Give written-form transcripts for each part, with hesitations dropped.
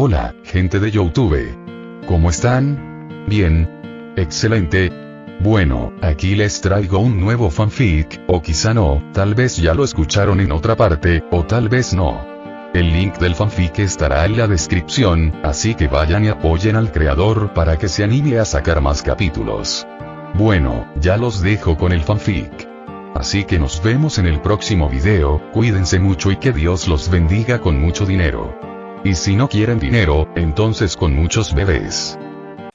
Hola, gente de YouTube. ¿Cómo están? Bien. Excelente. Bueno, aquí les traigo un nuevo fanfic, o quizá no, tal vez ya lo escucharon en otra parte, o tal vez no. El link del fanfic estará en la descripción, así que vayan y apoyen al creador para que se anime a sacar más capítulos. Bueno, ya los dejo con el fanfic. Así que nos vemos en el próximo video, cuídense mucho y que Dios los bendiga con mucho dinero. Y si no quieren dinero, entonces con muchos bebés.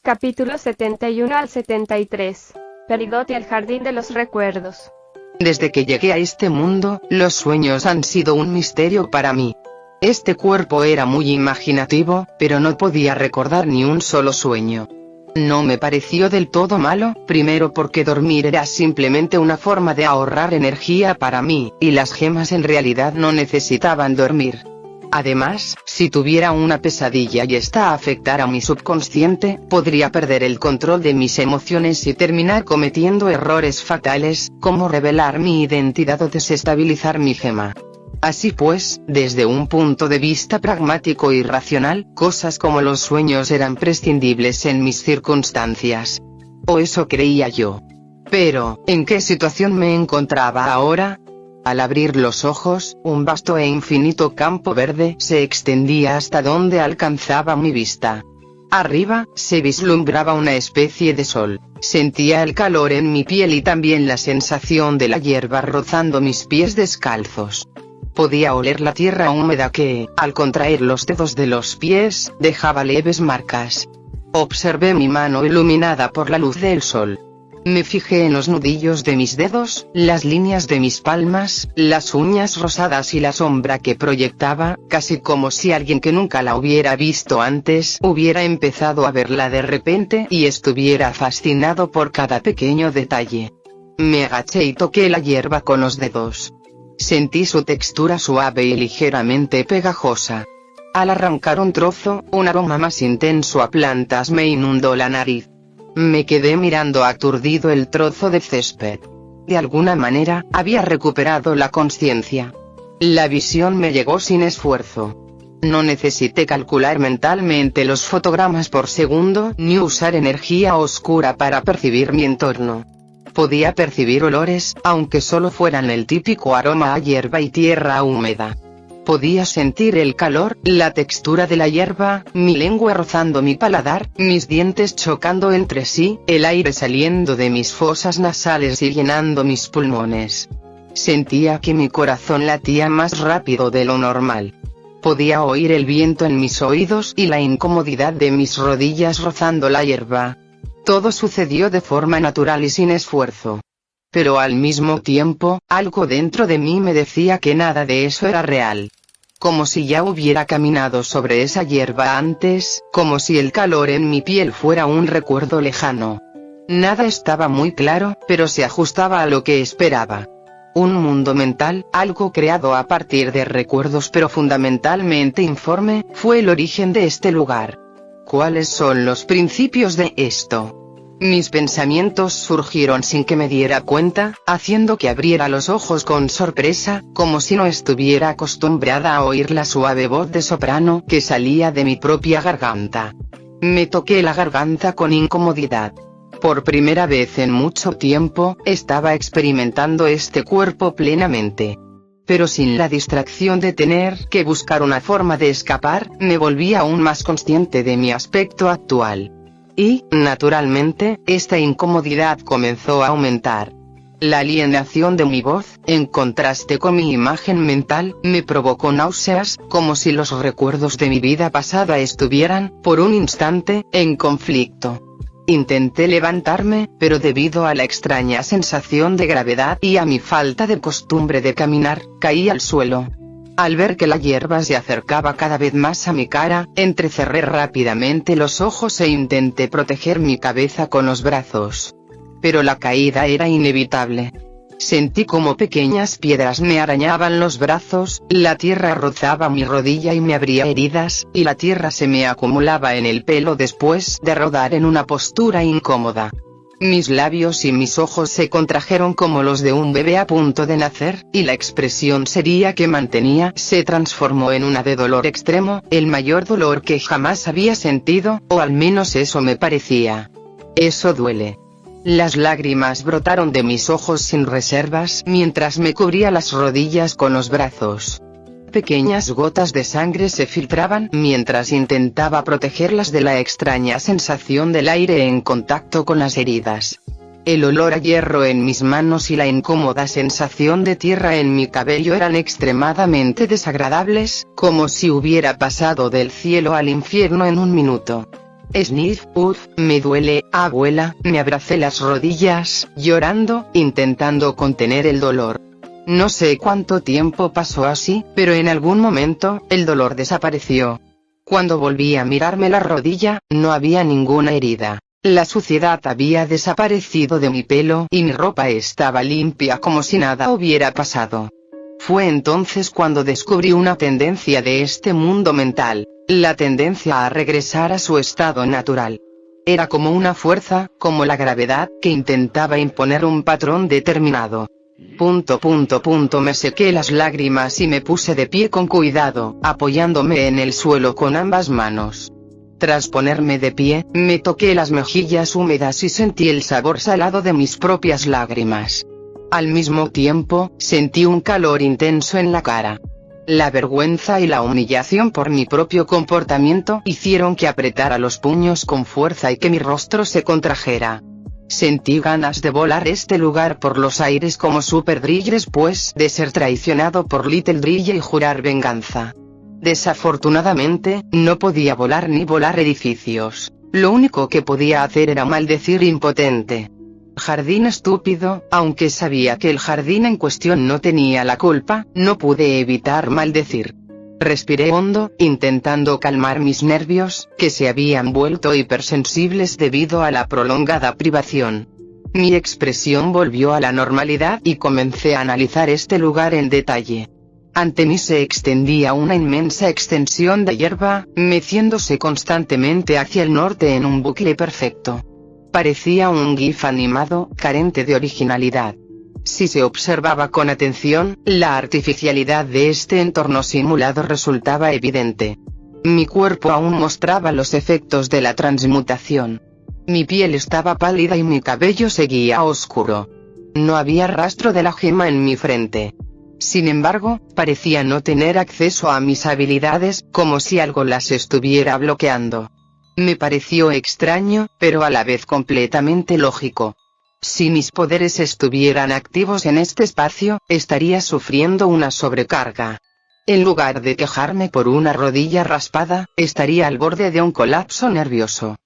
Capítulo 71 al 73. Peridot y el jardín de los recuerdos. Desde que llegué a este mundo, los sueños han sido un misterio para mí. Este cuerpo era muy imaginativo, pero no podía recordar ni un solo sueño. No me pareció del todo malo, primero porque dormir era simplemente una forma de ahorrar energía para mí, y las gemas en realidad no necesitaban dormir. Además, si tuviera una pesadilla y esta afectara a mi subconsciente, podría perder el control de mis emociones y terminar cometiendo errores fatales, como revelar mi identidad o desestabilizar mi gema. Así pues, desde un punto de vista pragmático y racional, cosas como los sueños eran prescindibles en mis circunstancias. O eso creía yo. Pero, ¿en qué situación me encontraba ahora? Al abrir los ojos, un vasto e infinito campo verde se extendía hasta donde alcanzaba mi vista. Arriba, se vislumbraba una especie de sol. Sentía el calor en mi piel y también la sensación de la hierba rozando mis pies descalzos. Podía oler la tierra húmeda que, al contraer los dedos de los pies, dejaba leves marcas. Observé mi mano iluminada por la luz del sol. Me fijé en los nudillos de mis dedos, las líneas de mis palmas, las uñas rosadas y la sombra que proyectaba, casi como si alguien que nunca la hubiera visto antes hubiera empezado a verla de repente y estuviera fascinado por cada pequeño detalle. Me agaché y toqué la hierba con los dedos. Sentí su textura suave y ligeramente pegajosa. Al arrancar un trozo, un aroma más intenso a plantas me inundó la nariz. Me quedé mirando aturdido el trozo de césped. De alguna manera, había recuperado la conciencia. La visión me llegó sin esfuerzo. No necesité calcular mentalmente los fotogramas por segundo, ni usar energía oscura para percibir mi entorno. Podía percibir olores, aunque solo fueran el típico aroma a hierba y tierra húmeda. Podía sentir el calor, la textura de la hierba, mi lengua rozando mi paladar, mis dientes chocando entre sí, el aire saliendo de mis fosas nasales y llenando mis pulmones. Sentía que mi corazón latía más rápido de lo normal. Podía oír el viento en mis oídos y la incomodidad de mis rodillas rozando la hierba. Todo sucedió de forma natural y sin esfuerzo. Pero al mismo tiempo, algo dentro de mí me decía que nada de eso era real. Como si ya hubiera caminado sobre esa hierba antes, como si el calor en mi piel fuera un recuerdo lejano. Nada estaba muy claro, pero se ajustaba a lo que esperaba. Un mundo mental, algo creado a partir de recuerdos pero fundamentalmente informe, fue el origen de este lugar. ¿Cuáles son los principios de esto? Mis pensamientos surgieron sin que me diera cuenta, haciendo que abriera los ojos con sorpresa, como si no estuviera acostumbrada a oír la suave voz de soprano que salía de mi propia garganta. Me toqué la garganta con incomodidad. Por primera vez en mucho tiempo, estaba experimentando este cuerpo plenamente. Pero sin la distracción de tener que buscar una forma de escapar, me volví aún más consciente de mi aspecto actual. Y, naturalmente, esta incomodidad comenzó a aumentar. La alienación de mi voz, en contraste con mi imagen mental, me provocó náuseas, como si los recuerdos de mi vida pasada estuvieran, por un instante, en conflicto. Intenté levantarme, pero debido a la extraña sensación de gravedad y a mi falta de costumbre de caminar, caí al suelo. Al ver que la hierba se acercaba cada vez más a mi cara, entrecerré rápidamente los ojos e intenté proteger mi cabeza con los brazos. Pero la caída era inevitable. Sentí como pequeñas piedras me arañaban los brazos, la tierra rozaba mi rodilla y me abría heridas, y la tierra se me acumulaba en el pelo después de rodar en una postura incómoda. Mis labios y mis ojos se contrajeron como los de un bebé a punto de nacer, y la expresión seria que mantenía se transformó en una de dolor extremo, el mayor dolor que jamás había sentido, o al menos eso me parecía. Eso duele. Las lágrimas brotaron de mis ojos sin reservas mientras me cubría las rodillas con los brazos. Pequeñas gotas de sangre se filtraban mientras intentaba protegerlas de la extraña sensación del aire en contacto con las heridas. El olor a hierro en mis manos y la incómoda sensación de tierra en mi cabello eran extremadamente desagradables, como si hubiera pasado del cielo al infierno en un minuto. Sniff, me duele, abuela, me abracé las rodillas, llorando, intentando contener el dolor. No sé cuánto tiempo pasó así, pero en algún momento, el dolor desapareció. Cuando volví a mirarme la rodilla, no había ninguna herida. La suciedad había desaparecido de mi pelo y mi ropa estaba limpia como si nada hubiera pasado. Fue entonces cuando descubrí una tendencia de este mundo mental, la tendencia a regresar a su estado natural. Era como una fuerza, como la gravedad, que intentaba imponer un patrón determinado. Me sequé las lágrimas y me puse de pie con cuidado, apoyándome en el suelo con ambas manos. Tras ponerme de pie, me toqué las mejillas húmedas y sentí el sabor salado de mis propias lágrimas. Al mismo tiempo, sentí un calor intenso en la cara. La vergüenza y la humillación por mi propio comportamiento hicieron que apretara los puños con fuerza y que mi rostro se contrajera. Sentí ganas de volar este lugar por los aires como Super Drille después de ser traicionado por Little Drille y jurar venganza. Desafortunadamente, no podía volar ni volar edificios. Lo único que podía hacer era maldecir impotente. Jardín estúpido, aunque sabía que el jardín en cuestión no tenía la culpa, no pude evitar maldecir. Respiré hondo, intentando calmar mis nervios, que se habían vuelto hipersensibles debido a la prolongada privación. Mi expresión volvió a la normalidad y comencé a analizar este lugar en detalle. Ante mí se extendía una inmensa extensión de hierba, meciéndose constantemente hacia el norte en un bucle perfecto. Parecía un GIF animado, carente de originalidad. Si se observaba con atención, la artificialidad de este entorno simulado resultaba evidente. Mi cuerpo aún mostraba los efectos de la transmutación. Mi piel estaba pálida y mi cabello seguía oscuro. No había rastro de la gema en mi frente. Sin embargo, parecía no tener acceso a mis habilidades, como si algo las estuviera bloqueando. Me pareció extraño, pero a la vez completamente lógico. Si mis poderes estuvieran activos en este espacio, estaría sufriendo una sobrecarga. En lugar de quejarme por una rodilla raspada, estaría al borde de un colapso nervioso.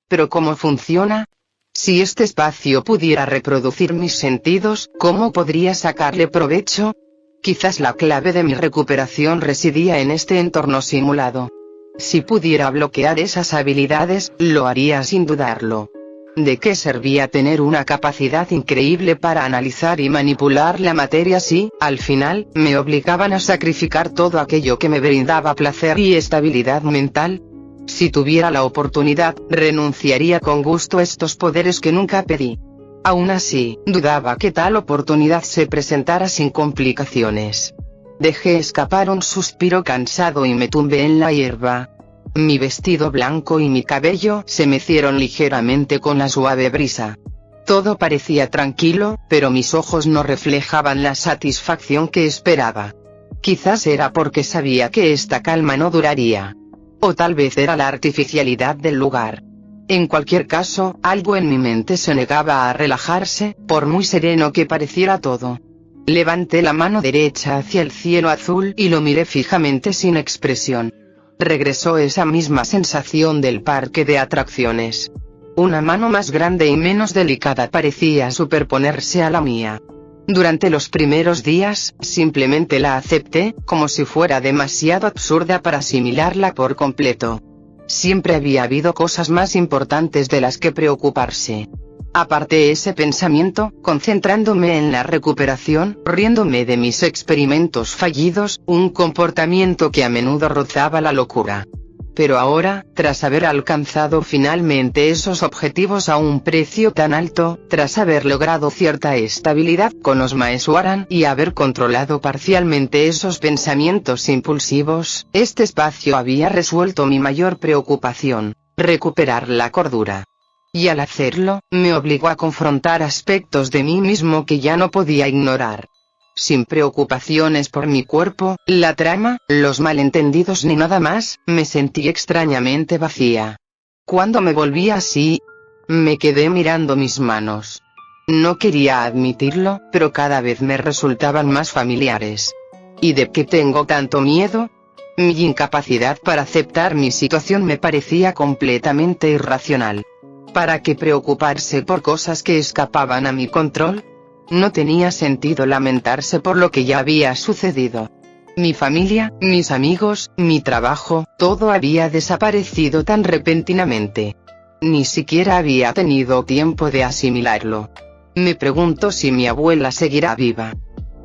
¿Pero cómo funciona? Si este espacio pudiera reproducir mis sentidos, ¿cómo podría sacarle provecho? Quizás la clave de mi recuperación residía en este entorno simulado. Si pudiera bloquear esas habilidades, lo haría sin dudarlo. ¿De qué servía tener una capacidad increíble para analizar y manipular la materia si, al final, me obligaban a sacrificar todo aquello que me brindaba placer y estabilidad mental? Si tuviera la oportunidad, renunciaría con gusto a estos poderes que nunca pedí. Aún así, dudaba que tal oportunidad se presentara sin complicaciones. Dejé escapar un suspiro cansado y me tumbé en la hierba. Mi vestido blanco y mi cabello se mecieron ligeramente con la suave brisa. Todo parecía tranquilo, pero mis ojos no reflejaban la satisfacción que esperaba. Quizás era porque sabía que esta calma no duraría. O tal vez era la artificialidad del lugar. En cualquier caso, algo en mi mente se negaba a relajarse, por muy sereno que pareciera todo. Levanté la mano derecha hacia el cielo azul y lo miré fijamente sin expresión. Regresó esa misma sensación del parque de atracciones. Una mano más grande y menos delicada parecía superponerse a la mía. Durante los primeros días, simplemente la acepté, como si fuera demasiado absurda para asimilarla por completo. Siempre había habido cosas más importantes de las que preocuparse. Aparté ese pensamiento, concentrándome en la recuperación, riéndome de mis experimentos fallidos, un comportamiento que a menudo rozaba la locura. Pero ahora, tras haber alcanzado finalmente esos objetivos a un precio tan alto, tras haber logrado cierta estabilidad con los Maeswaran y haber controlado parcialmente esos pensamientos impulsivos, este espacio había resuelto mi mayor preocupación: recuperar la cordura. Y al hacerlo, me obligó a confrontar aspectos de mí mismo que ya no podía ignorar. Sin preocupaciones por mi cuerpo, la trama, los malentendidos ni nada más, me sentí extrañamente vacía. Cuando me volví así, me quedé mirando mis manos. No quería admitirlo, pero cada vez me resultaban más familiares. ¿Y de qué tengo tanto miedo? Mi incapacidad para aceptar mi situación me parecía completamente irracional. ¿Para qué preocuparse por cosas que escapaban a mi control? No tenía sentido lamentarse por lo que ya había sucedido. Mi familia, mis amigos, mi trabajo, todo había desaparecido tan repentinamente. Ni siquiera había tenido tiempo de asimilarlo. Me pregunto si mi abuela seguirá viva.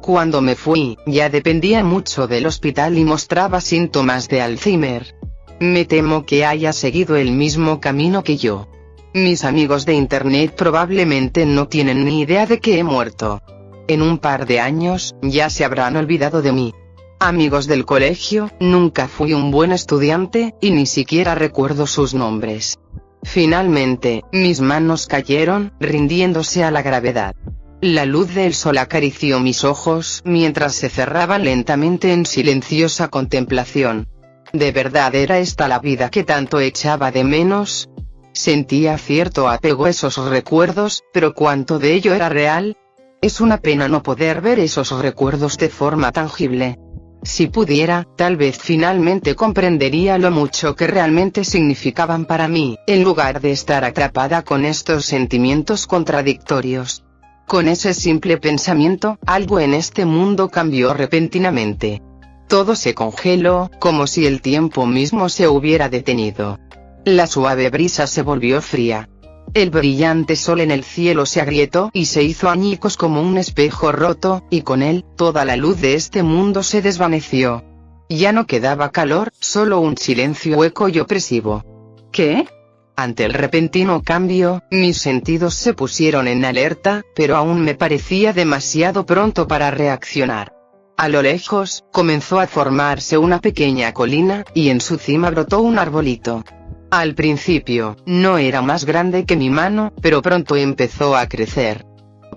Cuando me fui, ya dependía mucho del hospital y mostraba síntomas de Alzheimer. Me temo que haya seguido el mismo camino que yo. Mis amigos de internet probablemente no tienen ni idea de que he muerto. En un par de años, ya se habrán olvidado de mí. Amigos del colegio, nunca fui un buen estudiante, y ni siquiera recuerdo sus nombres. Finalmente, mis manos cayeron, rindiéndose a la gravedad. La luz del sol acarició mis ojos, mientras se cerraban lentamente en silenciosa contemplación. ¿De verdad era esta la vida que tanto echaba de menos? Sentía cierto apego a esos recuerdos, pero ¿cuánto de ello era real? Es una pena no poder ver esos recuerdos de forma tangible. Si pudiera, tal vez finalmente comprendería lo mucho que realmente significaban para mí, en lugar de estar atrapada con estos sentimientos contradictorios. Con ese simple pensamiento, algo en este mundo cambió repentinamente. Todo se congeló, como si el tiempo mismo se hubiera detenido. La suave brisa se volvió fría. El brillante sol en el cielo se agrietó y se hizo añicos como un espejo roto, y con él, toda la luz de este mundo se desvaneció. Ya no quedaba calor, solo un silencio hueco y opresivo. ¿Qué? Ante el repentino cambio, mis sentidos se pusieron en alerta, pero aún me parecía demasiado pronto para reaccionar. A lo lejos, comenzó a formarse una pequeña colina, y en su cima brotó un arbolito. Al principio, no era más grande que mi mano, pero pronto empezó a crecer.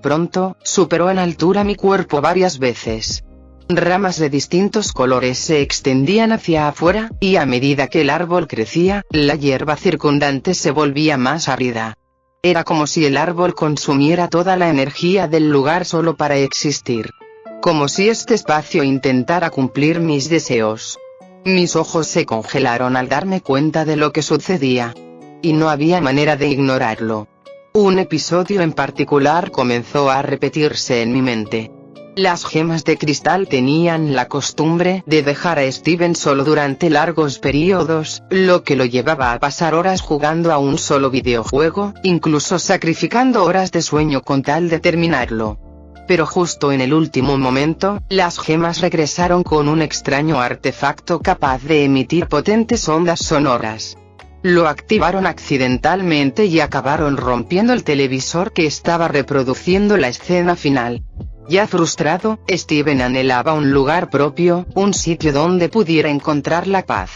Pronto, superó en altura mi cuerpo varias veces. Ramas de distintos colores se extendían hacia afuera, y a medida que el árbol crecía, la hierba circundante se volvía más árida. Era como si el árbol consumiera toda la energía del lugar solo para existir. Como si este espacio intentara cumplir mis deseos. Mis ojos se congelaron al darme cuenta de lo que sucedía. Y no había manera de ignorarlo. Un episodio en particular comenzó a repetirse en mi mente. Las gemas de cristal tenían la costumbre de dejar a Steven solo durante largos periodos, lo que lo llevaba a pasar horas jugando a un solo videojuego, incluso sacrificando horas de sueño con tal de terminarlo. Pero justo en el último momento, las gemas regresaron con un extraño artefacto capaz de emitir potentes ondas sonoras. Lo activaron accidentalmente y acabaron rompiendo el televisor que estaba reproduciendo la escena final. Ya frustrado, Steven anhelaba un lugar propio, un sitio donde pudiera encontrar la paz.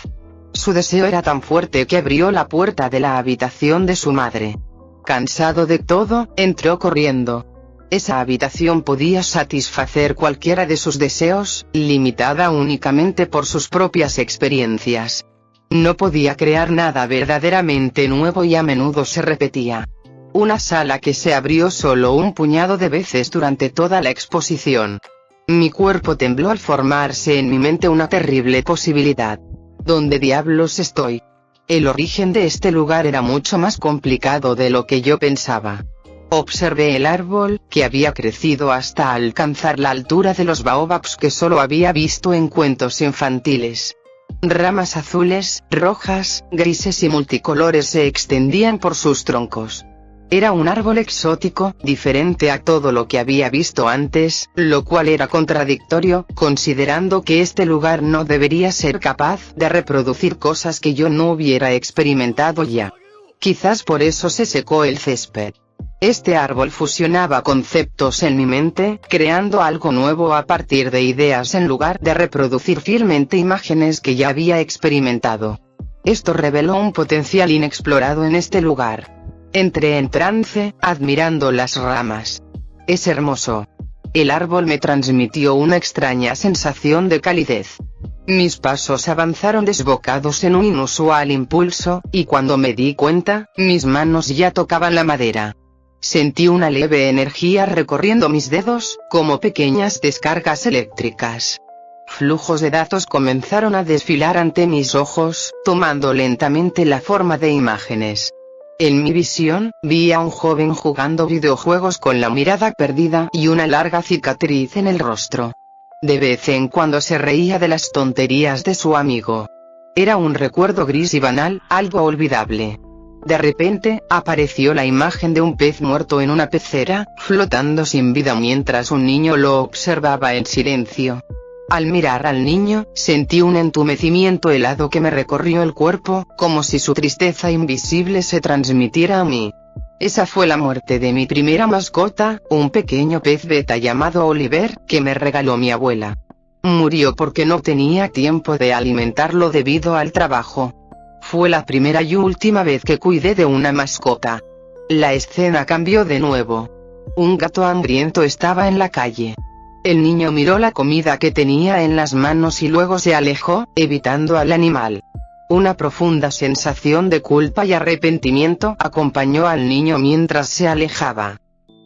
Su deseo era tan fuerte que abrió la puerta de la habitación de su madre. Cansado de todo, entró corriendo. Esa habitación podía satisfacer cualquiera de sus deseos, limitada únicamente por sus propias experiencias. No podía crear nada verdaderamente nuevo y a menudo se repetía. Una sala que se abrió solo un puñado de veces durante toda la exposición. Mi cuerpo tembló al formarse en mi mente una terrible posibilidad. ¿Dónde diablos estoy? El origen de este lugar era mucho más complicado de lo que yo pensaba. Observé el árbol, que había crecido hasta alcanzar la altura de los baobabs que solo había visto en cuentos infantiles. Ramas azules, rojas, grises y multicolores se extendían por sus troncos. Era un árbol exótico, diferente a todo lo que había visto antes, lo cual era contradictorio, considerando que este lugar no debería ser capaz de reproducir cosas que yo no hubiera experimentado ya. Quizás por eso se secó el césped. Este árbol fusionaba conceptos en mi mente, creando algo nuevo a partir de ideas en lugar de reproducir fielmente imágenes que ya había experimentado. Esto reveló un potencial inexplorado en este lugar. Entré en trance, admirando las ramas. Es hermoso. El árbol me transmitió una extraña sensación de calidez. Mis pasos avanzaron desbocados en un inusual impulso, y cuando me di cuenta, mis manos ya tocaban la madera. Sentí una leve energía recorriendo mis dedos, como pequeñas descargas eléctricas. Flujos de datos comenzaron a desfilar ante mis ojos, tomando lentamente la forma de imágenes. En mi visión, vi a un joven jugando videojuegos con la mirada perdida y una larga cicatriz en el rostro. De vez en cuando se reía de las tonterías de su amigo. Era un recuerdo gris y banal, algo olvidable. De repente, apareció la imagen de un pez muerto en una pecera, flotando sin vida mientras un niño lo observaba en silencio. Al mirar al niño, sentí un entumecimiento helado que me recorrió el cuerpo, como si su tristeza invisible se transmitiera a mí. Esa fue la muerte de mi primera mascota, un pequeño pez beta llamado Oliver, que me regaló mi abuela. Murió porque no tenía tiempo de alimentarlo debido al trabajo. Fue la primera y última vez que cuidé de una mascota. La escena cambió de nuevo. Un gato hambriento estaba en la calle. El niño miró la comida que tenía en las manos y luego se alejó, evitando al animal. Una profunda sensación de culpa y arrepentimiento acompañó al niño mientras se alejaba.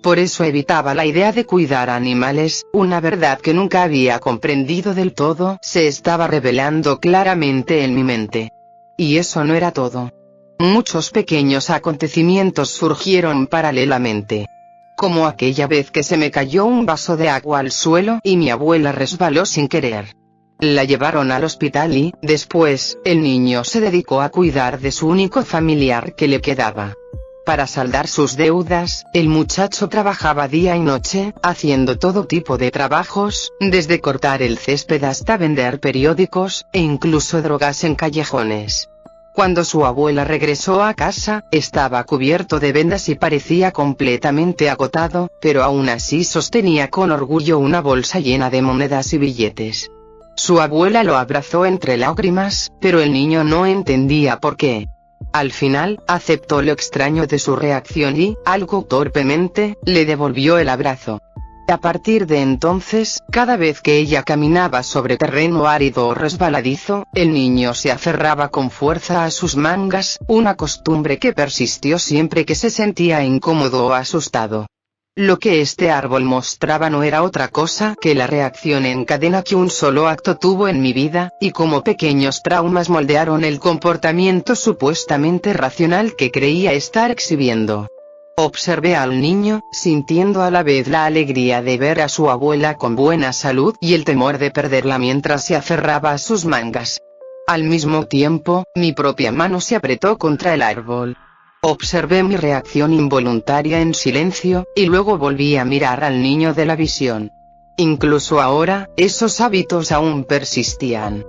Por eso evitaba la idea de cuidar animales, una verdad que nunca había comprendido del todo, se estaba revelando claramente en mi mente. Y eso no era todo. Muchos pequeños acontecimientos surgieron paralelamente. Como aquella vez que se me cayó un vaso de agua al suelo y mi abuela resbaló sin querer. La llevaron al hospital y, después, el niño se dedicó a cuidar de su único familiar que le quedaba. Para saldar sus deudas, el muchacho trabajaba día y noche, haciendo todo tipo de trabajos, desde cortar el césped hasta vender periódicos, e incluso drogas en callejones. Cuando su abuela regresó a casa, estaba cubierto de vendas y parecía completamente agotado, pero aún así sostenía con orgullo una bolsa llena de monedas y billetes. Su abuela lo abrazó entre lágrimas, pero el niño no entendía por qué. Al final, aceptó lo extraño de su reacción y, algo torpemente, le devolvió el abrazo. A partir de entonces, cada vez que ella caminaba sobre terreno árido o resbaladizo, el niño se aferraba con fuerza a sus mangas, una costumbre que persistió siempre que se sentía incómodo o asustado. Lo que este árbol mostraba no era otra cosa que la reacción en cadena que un solo acto tuvo en mi vida, y como pequeños traumas moldearon el comportamiento supuestamente racional que creía estar exhibiendo. Observé al niño, sintiendo a la vez la alegría de ver a su abuela con buena salud y el temor de perderla mientras se aferraba a sus mangas. Al mismo tiempo, mi propia mano se apretó contra el árbol. Observé mi reacción involuntaria en silencio, y luego volví a mirar al niño de la visión. Incluso ahora, esos hábitos aún persistían.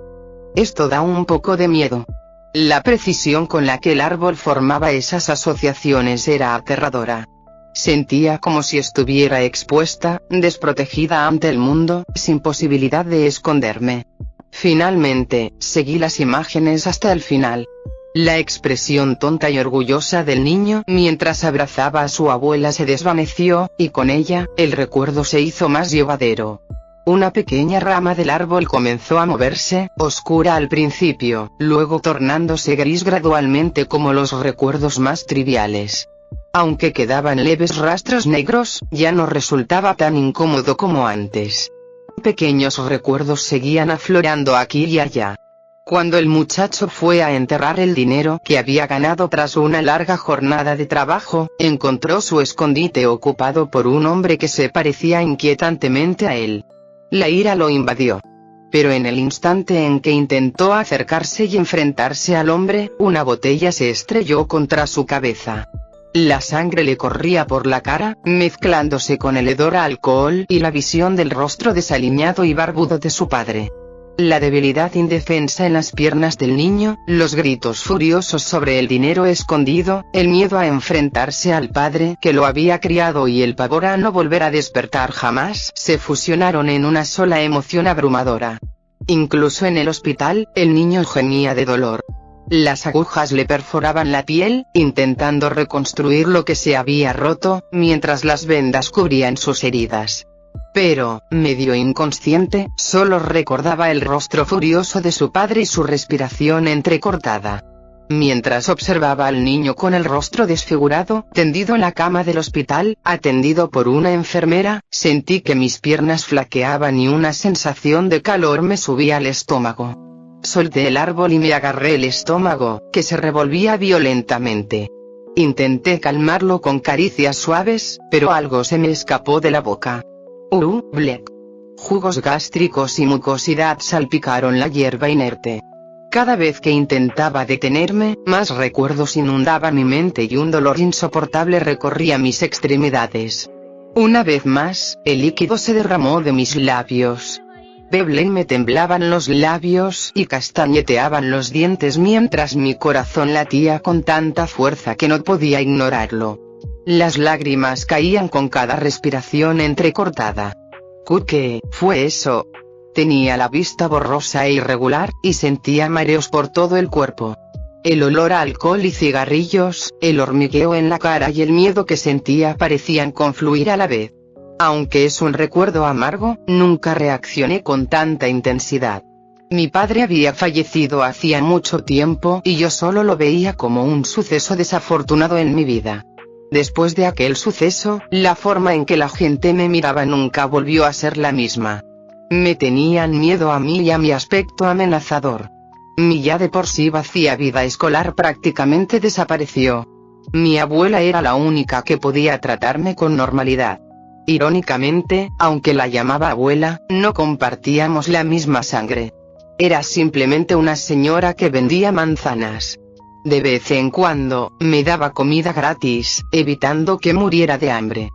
Esto da un poco de miedo. La precisión con la que el árbol formaba esas asociaciones era aterradora. Sentía como si estuviera expuesta, desprotegida ante el mundo, sin posibilidad de esconderme. Finalmente, seguí las imágenes hasta el final. La expresión tonta y orgullosa del niño mientras abrazaba a su abuela se desvaneció, y con ella, el recuerdo se hizo más llevadero. Una pequeña rama del árbol comenzó a moverse, oscura al principio, luego tornándose gris gradualmente como los recuerdos más triviales. Aunque quedaban leves rastros negros, ya no resultaba tan incómodo como antes. Pequeños recuerdos seguían aflorando aquí y allá. Cuando el muchacho fue a enterrar el dinero que había ganado tras una larga jornada de trabajo, encontró su escondite ocupado por un hombre que se parecía inquietantemente a él. La ira lo invadió. Pero en el instante en que intentó acercarse y enfrentarse al hombre, una botella se estrelló contra su cabeza. La sangre le corría por la cara, mezclándose con el hedor a alcohol y la visión del rostro desaliñado y barbudo de su padre. La debilidad indefensa en las piernas del niño, los gritos furiosos sobre el dinero escondido, el miedo a enfrentarse al padre que lo había criado y el pavor a no volver a despertar jamás, se fusionaron en una sola emoción abrumadora. Incluso en el hospital, el niño gemía de dolor. Las agujas le perforaban la piel, intentando reconstruir lo que se había roto, mientras las vendas cubrían sus heridas. Pero, medio inconsciente, solo recordaba el rostro furioso de su padre y su respiración entrecortada. Mientras observaba al niño con el rostro desfigurado, tendido en la cama del hospital, atendido por una enfermera, sentí que mis piernas flaqueaban y una sensación de calor me subía al estómago. Solté el árbol y me agarré el estómago, que se revolvía violentamente. Intenté calmarlo con caricias suaves, pero algo se me escapó de la boca. Blek. Jugos gástricos y mucosidad salpicaron la hierba inerte. Cada vez que intentaba detenerme, más recuerdos inundaban mi mente y un dolor insoportable recorría mis extremidades. Una vez más, el líquido se derramó de mis labios. Me temblaban los labios y castañeteaban los dientes mientras mi corazón latía con tanta fuerza que no podía ignorarlo. Las lágrimas caían con cada respiración entrecortada. ¿Qué fue eso? Tenía la vista borrosa e irregular, y sentía mareos por todo el cuerpo. El olor a alcohol y cigarrillos, el hormigueo en la cara y el miedo que sentía parecían confluir a la vez. Aunque es un recuerdo amargo, nunca reaccioné con tanta intensidad. Mi padre había fallecido hacía mucho tiempo y yo solo lo veía como un suceso desafortunado en mi vida. Después de aquel suceso, la forma en que la gente me miraba nunca volvió a ser la misma. Me tenían miedo a mí y a mi aspecto amenazador. Mi ya de por sí vacía vida escolar prácticamente desapareció. Mi abuela era la única que podía tratarme con normalidad. Irónicamente, aunque la llamaba abuela, no compartíamos la misma sangre. Era simplemente una señora que vendía manzanas. De vez en cuando, me daba comida gratis, evitando que muriera de hambre.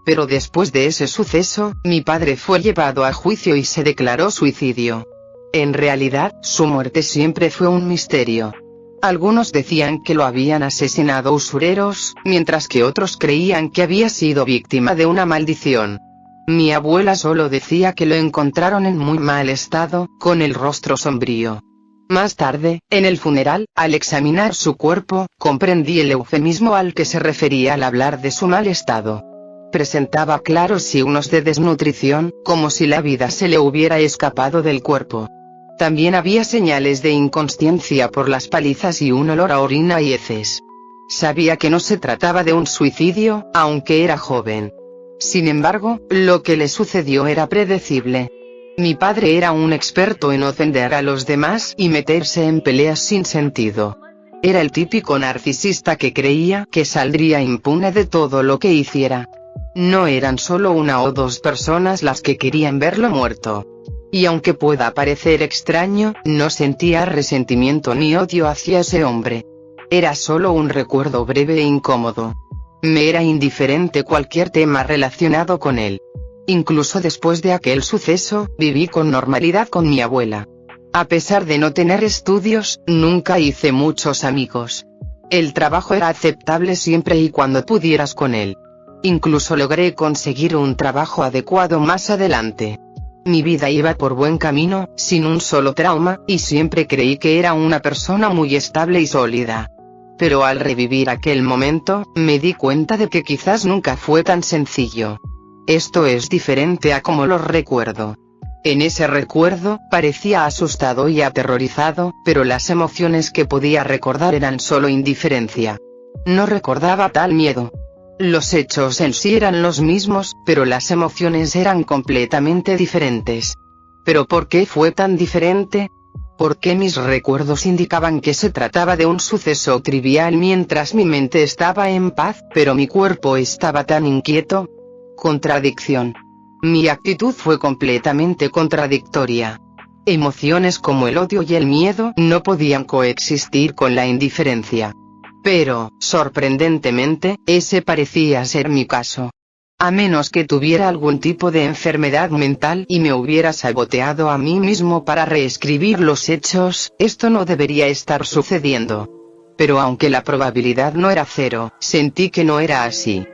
Pero después de ese suceso, mi padre fue llevado a juicio y se declaró suicidio. En realidad, su muerte siempre fue un misterio. Algunos decían que lo habían asesinado usureros, mientras que otros creían que había sido víctima de una maldición. Mi abuela solo decía que lo encontraron en muy mal estado, con el rostro sombrío. Más tarde, en el funeral, al examinar su cuerpo, comprendí el eufemismo al que se refería al hablar de su mal estado. Presentaba claros signos de desnutrición, como si la vida se le hubiera escapado del cuerpo. También había señales de inconsciencia por las palizas y un olor a orina y heces. Sabía que no se trataba de un suicidio, aunque era joven. Sin embargo, lo que le sucedió era predecible. Mi padre era un experto en ofender a los demás y meterse en peleas sin sentido. Era el típico narcisista que creía que saldría impune de todo lo que hiciera. No eran solo una o dos personas las que querían verlo muerto. Y aunque pueda parecer extraño, no sentía resentimiento ni odio hacia ese hombre. Era solo un recuerdo breve e incómodo. Me era indiferente cualquier tema relacionado con él. Incluso después de aquel suceso, viví con normalidad con mi abuela. A pesar de no tener estudios, nunca hice muchos amigos. El trabajo era aceptable siempre y cuando pudieras con él. Incluso logré conseguir un trabajo adecuado más adelante. Mi vida iba por buen camino, sin un solo trauma, y siempre creí que era una persona muy estable y sólida. Pero al revivir aquel momento, me di cuenta de que quizás nunca fue tan sencillo. Esto es diferente a como lo recuerdo. En ese recuerdo, parecía asustado y aterrorizado, pero las emociones que podía recordar eran solo indiferencia. No recordaba tal miedo. Los hechos en sí eran los mismos, pero las emociones eran completamente diferentes. ¿Pero por qué fue tan diferente? ¿Por qué mis recuerdos indicaban que se trataba de un suceso trivial mientras mi mente estaba en paz, pero mi cuerpo estaba tan inquieto? Contradicción. Mi actitud fue completamente contradictoria. Emociones como el odio y el miedo no podían coexistir con la indiferencia. Pero, sorprendentemente, ese parecía ser mi caso. A menos que tuviera algún tipo de enfermedad mental y me hubiera saboteado a mí mismo para reescribir los hechos, esto no debería estar sucediendo. Pero aunque la probabilidad no era cero, sentí que no era así.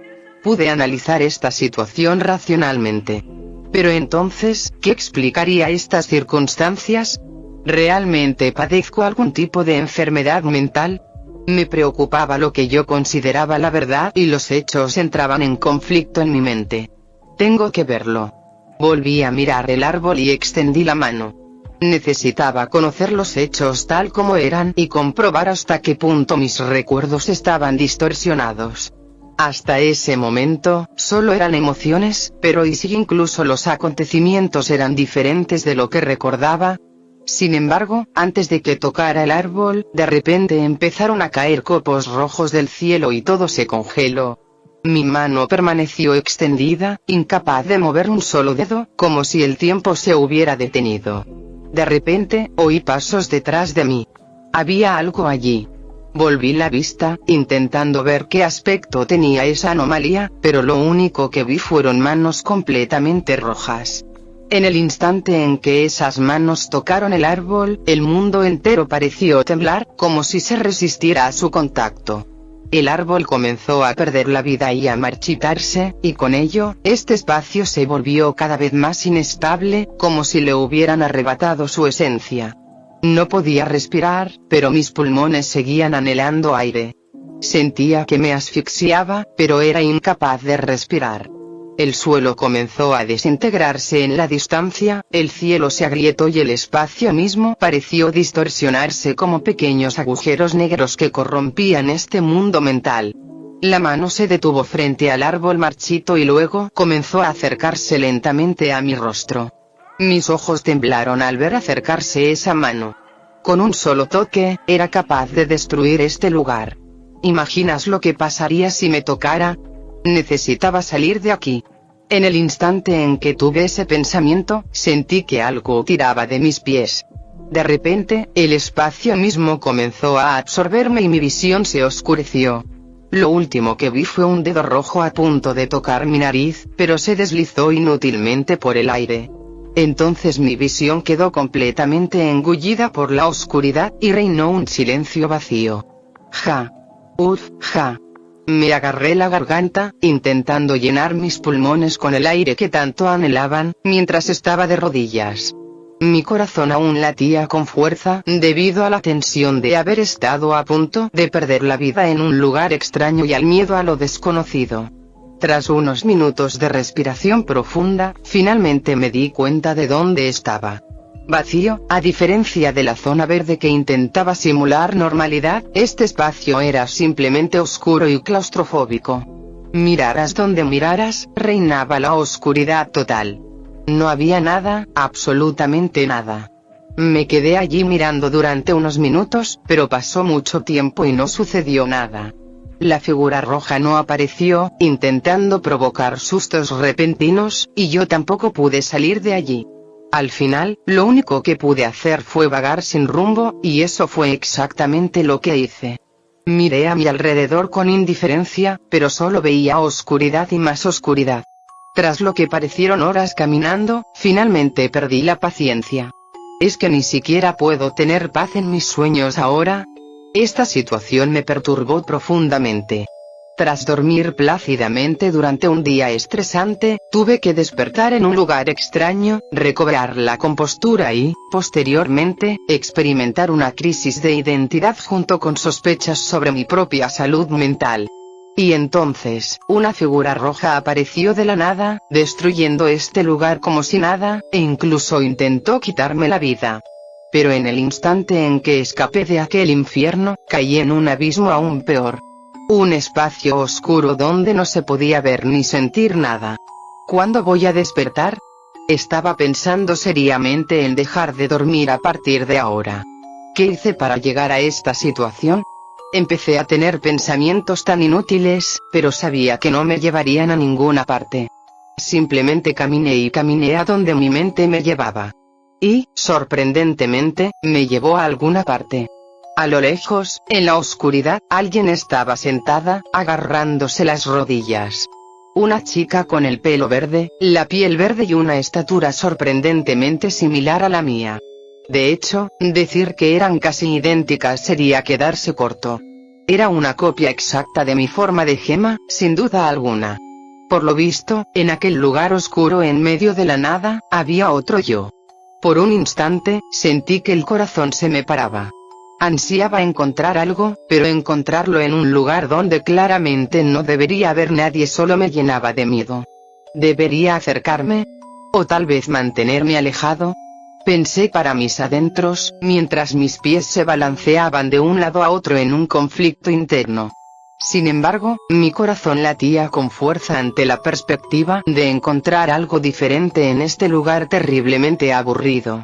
Pude analizar esta situación racionalmente. Pero entonces, ¿qué explicaría estas circunstancias? ¿Realmente padezco algún tipo de enfermedad mental? Me preocupaba lo que yo consideraba la verdad y los hechos entraban en conflicto en mi mente. Tengo que verlo. Volví a mirar el árbol y extendí la mano. Necesitaba conocer los hechos tal como eran y comprobar hasta qué punto mis recuerdos estaban distorsionados. Hasta ese momento, solo eran emociones, pero ¿y si incluso los acontecimientos eran diferentes de lo que recordaba? Sin embargo, antes de que tocara el árbol, de repente empezaron a caer copos rojos del cielo y todo se congeló. Mi mano permaneció extendida, incapaz de mover un solo dedo, como si el tiempo se hubiera detenido. De repente, oí pasos detrás de mí. Había algo allí. Volví la vista, intentando ver qué aspecto tenía esa anomalía, pero lo único que vi fueron manos completamente rojas. En el instante en que esas manos tocaron el árbol, el mundo entero pareció temblar, como si se resistiera a su contacto. El árbol comenzó a perder la vida y a marchitarse, y con ello, este espacio se volvió cada vez más inestable, como si le hubieran arrebatado su esencia. No podía respirar, pero mis pulmones seguían anhelando aire. Sentía que me asfixiaba, pero era incapaz de respirar. El suelo comenzó a desintegrarse en la distancia, el cielo se agrietó y el espacio mismo pareció distorsionarse como pequeños agujeros negros que corrompían este mundo mental. La mano se detuvo frente al árbol marchito y luego comenzó a acercarse lentamente a mi rostro. Mis ojos temblaron al ver acercarse esa mano. Con un solo toque, era capaz de destruir este lugar. ¿Imaginas lo que pasaría si me tocara? Necesitaba salir de aquí. En el instante en que tuve ese pensamiento, sentí que algo tiraba de mis pies. De repente, el espacio mismo comenzó a absorberme y mi visión se oscureció. Lo último que vi fue un dedo rojo a punto de tocar mi nariz, pero se deslizó inútilmente por el aire. Entonces mi visión quedó completamente engullida por la oscuridad, y reinó un silencio vacío. Ja. Ja. Me agarré la garganta, intentando llenar mis pulmones con el aire que tanto anhelaban, mientras estaba de rodillas. Mi corazón aún latía con fuerza, debido a la tensión de haber estado a punto de perder la vida en un lugar extraño y al miedo a lo desconocido. Tras unos minutos de respiración profunda, finalmente me di cuenta de dónde estaba. Vacío, a diferencia de la zona verde que intentaba simular normalidad, este espacio era simplemente oscuro y claustrofóbico. Miraras donde miraras, reinaba la oscuridad total. No había nada, absolutamente nada. Me quedé allí mirando durante unos minutos, pero pasó mucho tiempo y no sucedió nada. La figura roja no apareció, intentando provocar sustos repentinos, y yo tampoco pude salir de allí. Al final, lo único que pude hacer fue vagar sin rumbo, y eso fue exactamente lo que hice. Miré a mi alrededor con indiferencia, pero solo veía oscuridad y más oscuridad. Tras lo que parecieron horas caminando, finalmente perdí la paciencia. ¿Es que ni siquiera puedo tener paz en mis sueños ahora? Esta situación me perturbó profundamente. Tras dormir plácidamente durante un día estresante, tuve que despertar en un lugar extraño, recobrar la compostura y, posteriormente, experimentar una crisis de identidad junto con sospechas sobre mi propia salud mental. Y entonces, una figura roja apareció de la nada, destruyendo este lugar como si nada, e incluso intentó quitarme la vida. Pero en el instante en que escapé de aquel infierno, caí en un abismo aún peor. Un espacio oscuro donde no se podía ver ni sentir nada. ¿Cuándo voy a despertar? Estaba pensando seriamente en dejar de dormir a partir de ahora. ¿Qué hice para llegar a esta situación? Empecé a tener pensamientos tan inútiles, pero sabía que no me llevarían a ninguna parte. Simplemente caminé y caminé a donde mi mente me llevaba. Y, sorprendentemente, me llevó a alguna parte. A lo lejos, en la oscuridad, alguien estaba sentada, agarrándose las rodillas. Una chica con el pelo verde, la piel verde y una estatura sorprendentemente similar a la mía. De hecho, decir que eran casi idénticas sería quedarse corto. Era una copia exacta de mi forma de gema, sin duda alguna. Por lo visto, en aquel lugar oscuro en medio de la nada, había otro yo. Por un instante, sentí que el corazón se me paraba. Ansiaba encontrar algo, pero encontrarlo en un lugar donde claramente no debería haber nadie solo me llenaba de miedo. ¿Debería acercarme? ¿O tal vez mantenerme alejado? Pensé para mis adentros, mientras mis pies se balanceaban de un lado a otro en un conflicto interno. Sin embargo, mi corazón latía con fuerza ante la perspectiva de encontrar algo diferente en este lugar terriblemente aburrido.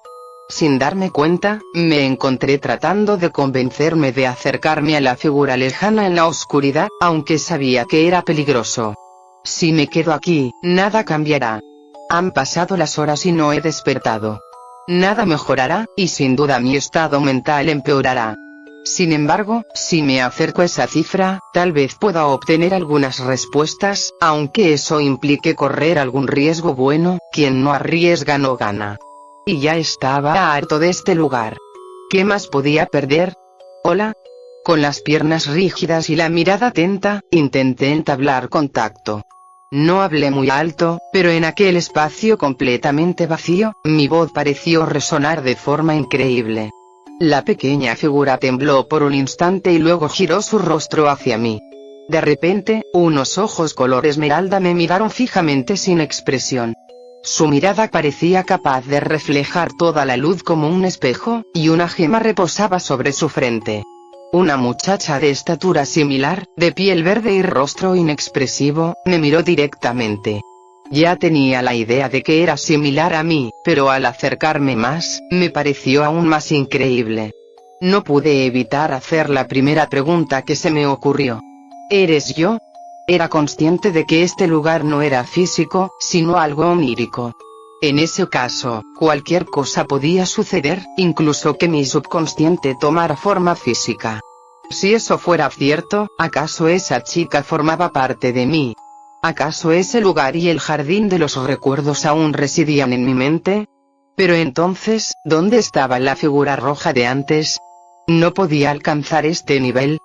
Sin darme cuenta, me encontré tratando de convencerme de acercarme a la figura lejana en la oscuridad, aunque sabía que era peligroso. Si me quedo aquí, nada cambiará. Han pasado las horas y no he despertado. Nada mejorará, y sin duda mi estado mental empeorará. Sin embargo, si me acerco a esa cifra, tal vez pueda obtener algunas respuestas, aunque eso implique correr algún riesgo bueno, quien no arriesga no gana. Y ya estaba harto de este lugar. ¿Qué más podía perder? ¿Hola? Con las piernas rígidas y la mirada atenta, intenté entablar contacto. No hablé muy alto, pero en aquel espacio completamente vacío, mi voz pareció resonar de forma increíble. La pequeña figura tembló por un instante y luego giró su rostro hacia mí. De repente, unos ojos color esmeralda me miraron fijamente sin expresión. Su mirada parecía capaz de reflejar toda la luz como un espejo, y una gema reposaba sobre su frente. Una muchacha de estatura similar, de piel verde y rostro inexpresivo, me miró directamente. Ya tenía la idea de que era similar a mí, pero al acercarme más, me pareció aún más increíble. No pude evitar hacer la primera pregunta que se me ocurrió. ¿Eres yo? Era consciente de que este lugar no era físico, sino algo onírico. En ese caso, cualquier cosa podía suceder, incluso que mi subconsciente tomara forma física. Si eso fuera cierto, ¿acaso esa chica formaba parte de mí? ¿Acaso ese lugar y el jardín de los recuerdos aún residían en mi mente? Pero entonces, ¿dónde estaba la figura roja de antes? ¿No podía alcanzar este nivel?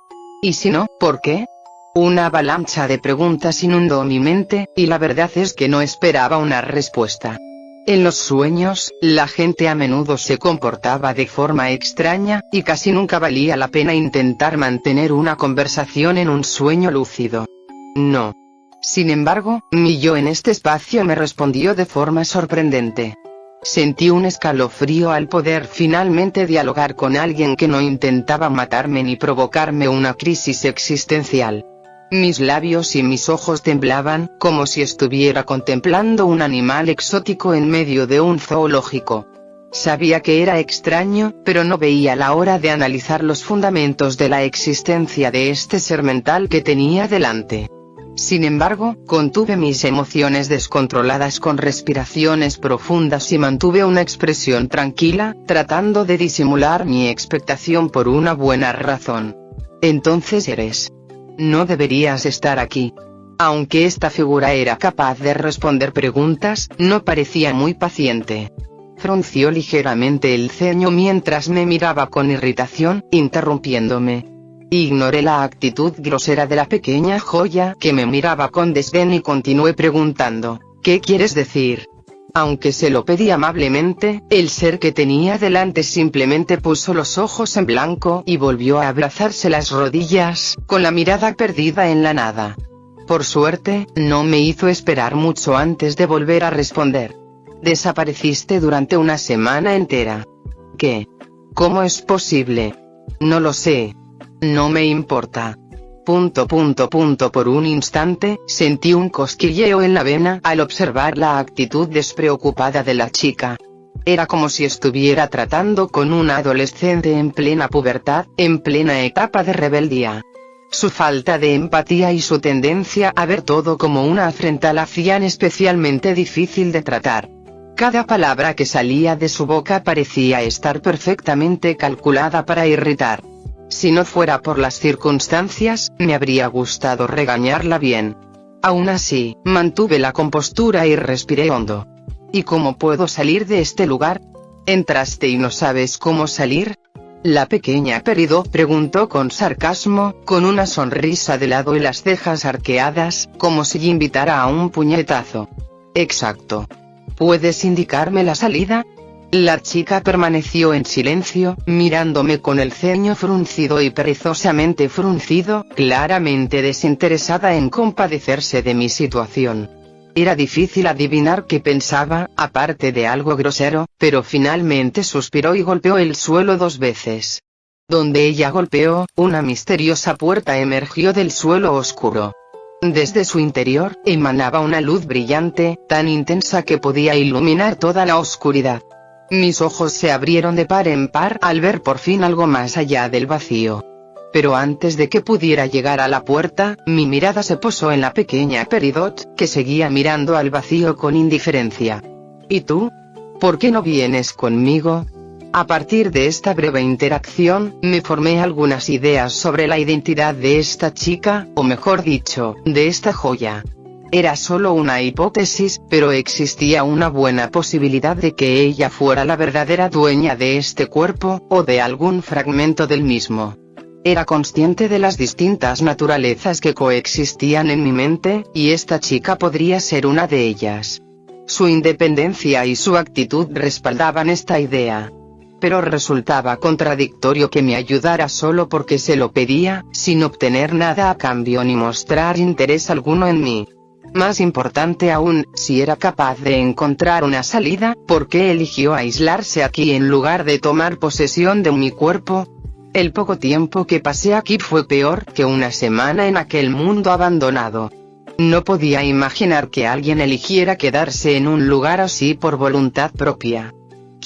¿Y si no, por qué? Una avalancha de preguntas inundó mi mente, y la verdad es que no esperaba una respuesta. En los sueños, la gente a menudo se comportaba de forma extraña, y casi nunca valía la pena intentar mantener una conversación en un sueño lúcido. No. Sin embargo, mi yo en este espacio me respondió de forma sorprendente. Sentí un escalofrío al poder finalmente dialogar con alguien que no intentaba matarme ni provocarme una crisis existencial. Mis labios y mis ojos temblaban, como si estuviera contemplando un animal exótico en medio de un zoológico. Sabía que era extraño, pero no veía la hora de analizar los fundamentos de la existencia de este ser mental que tenía delante. Sin embargo, contuve mis emociones descontroladas con respiraciones profundas y mantuve una expresión tranquila, tratando de disimular mi expectación por una buena razón. Entonces eres. No deberías estar aquí. Aunque esta figura era capaz de responder preguntas, no parecía muy paciente. Frunció ligeramente el ceño mientras me miraba con irritación, interrumpiéndome. Ignoré la actitud grosera de la pequeña joya que me miraba con desdén y continué preguntando, ¿qué quieres decir? Aunque se lo pedí amablemente, el ser que tenía delante simplemente puso los ojos en blanco y volvió a abrazarse las rodillas, con la mirada perdida en la nada. Por suerte, no me hizo esperar mucho antes de volver a responder. Desapareciste durante una semana entera. ¿Qué? ¿Cómo es posible? No lo sé. No me importa. Por un instante, sentí un cosquilleo en la vena al observar la actitud despreocupada de la chica. Era como si estuviera tratando con una adolescente en plena pubertad, en plena etapa de rebeldía. Su falta de empatía y su tendencia a ver todo como una afrenta la hacían especialmente difícil de tratar. Cada palabra que salía de su boca parecía estar perfectamente calculada para irritar. Si no fuera por las circunstancias, me habría gustado regañarla bien. Aún así, mantuve la compostura y respiré hondo. ¿Y cómo puedo salir de este lugar? ¿Entraste y no sabes cómo salir? La pequeña Peridot preguntó con sarcasmo, con una sonrisa de lado y las cejas arqueadas, como si invitara a un puñetazo. Exacto. ¿Puedes indicarme la salida? La chica permaneció en silencio, mirándome con el ceño fruncido y perezosamente fruncido, claramente desinteresada en compadecerse de mi situación. Era difícil adivinar qué pensaba, aparte de algo grosero, pero finalmente suspiró y golpeó el suelo 2 veces. Donde ella golpeó, una misteriosa puerta emergió del suelo oscuro. Desde su interior, emanaba una luz brillante, tan intensa que podía iluminar toda la oscuridad. Mis ojos se abrieron de par en par al ver por fin algo más allá del vacío. Pero antes de que pudiera llegar a la puerta, mi mirada se posó en la pequeña Peridot, que seguía mirando al vacío con indiferencia. ¿Y tú? ¿Por qué no vienes conmigo? A partir de esta breve interacción, me formé algunas ideas sobre la identidad de esta chica, o mejor dicho, de esta joya. Era solo una hipótesis, pero existía una buena posibilidad de que ella fuera la verdadera dueña de este cuerpo, o de algún fragmento del mismo. Era consciente de las distintas naturalezas que coexistían en mi mente, y esta chica podría ser una de ellas. Su independencia y su actitud respaldaban esta idea. Pero resultaba contradictorio que me ayudara solo porque se lo pedía, sin obtener nada a cambio ni mostrar interés alguno en mí. Más importante aún, si era capaz de encontrar una salida, ¿por qué eligió aislarse aquí en lugar de tomar posesión de mi cuerpo? El poco tiempo que pasé aquí fue peor que una semana en aquel mundo abandonado. No podía imaginar que alguien eligiera quedarse en un lugar así por voluntad propia.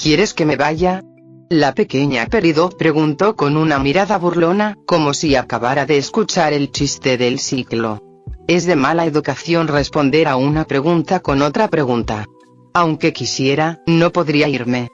¿Quieres que me vaya? La pequeña Peridot preguntó con una mirada burlona, como si acabara de escuchar el chiste del siglo. Es de mala educación responder a una pregunta con otra pregunta. Aunque quisiera, no podría irme.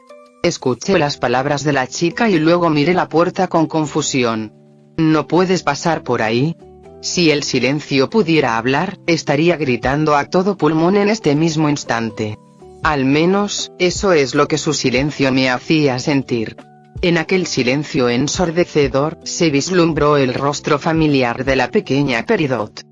Escuché las palabras de la chica y luego miré la puerta con confusión. ¿No puedes pasar por ahí? Si el silencio pudiera hablar, estaría gritando a todo pulmón en este mismo instante. Al menos, eso es lo que su silencio me hacía sentir. En aquel silencio ensordecedor, se vislumbró el rostro familiar de la pequeña Peridot.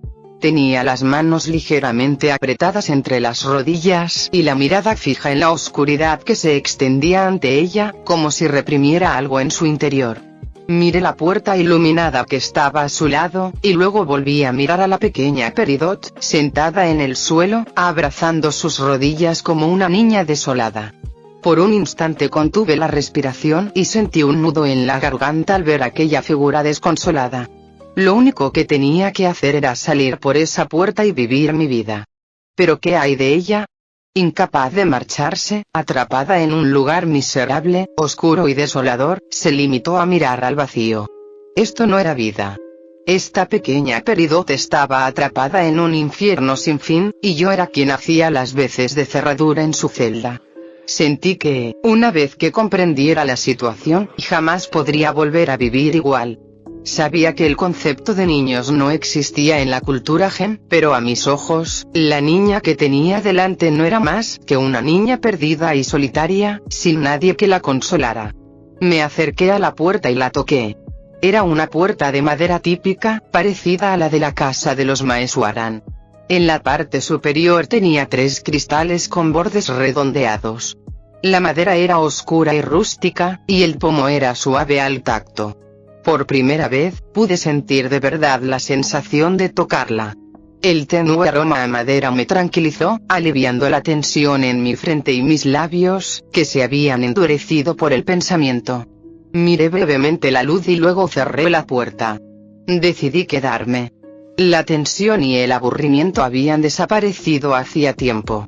Tenía las manos ligeramente apretadas entre las rodillas y la mirada fija en la oscuridad que se extendía ante ella, como si reprimiera algo en su interior. Miré la puerta iluminada que estaba a su lado, y luego volví a mirar a la pequeña Peridot, sentada en el suelo, abrazando sus rodillas como una niña desolada. Por un instante contuve la respiración y sentí un nudo en la garganta al ver aquella figura desconsolada. Lo único que tenía que hacer era salir por esa puerta y vivir mi vida. ¿Pero qué hay de ella? Incapaz de marcharse, atrapada en un lugar miserable, oscuro y desolador, se limitó a mirar al vacío. Esto no era vida. Esta pequeña Peridot estaba atrapada en un infierno sin fin, y yo era quien hacía las veces de cerradura en su celda. Sentí que, una vez que comprendiera la situación, jamás podría volver a vivir igual. Sabía que el concepto de niños no existía en la cultura Gem, pero a mis ojos, la niña que tenía delante no era más que una niña perdida y solitaria, sin nadie que la consolara. Me acerqué a la puerta y la toqué. Era una puerta de madera típica, parecida a la de la casa de los Maesuaran. En la parte superior tenía 3 cristales con bordes redondeados. La madera era oscura y rústica, y el pomo era suave al tacto. Por primera vez, pude sentir de verdad la sensación de tocarla. El tenue aroma a madera me tranquilizó, aliviando la tensión en mi frente y mis labios, que se habían endurecido por el pensamiento. Miré brevemente la luz y luego cerré la puerta. Decidí quedarme. La tensión y el aburrimiento habían desaparecido hacía tiempo.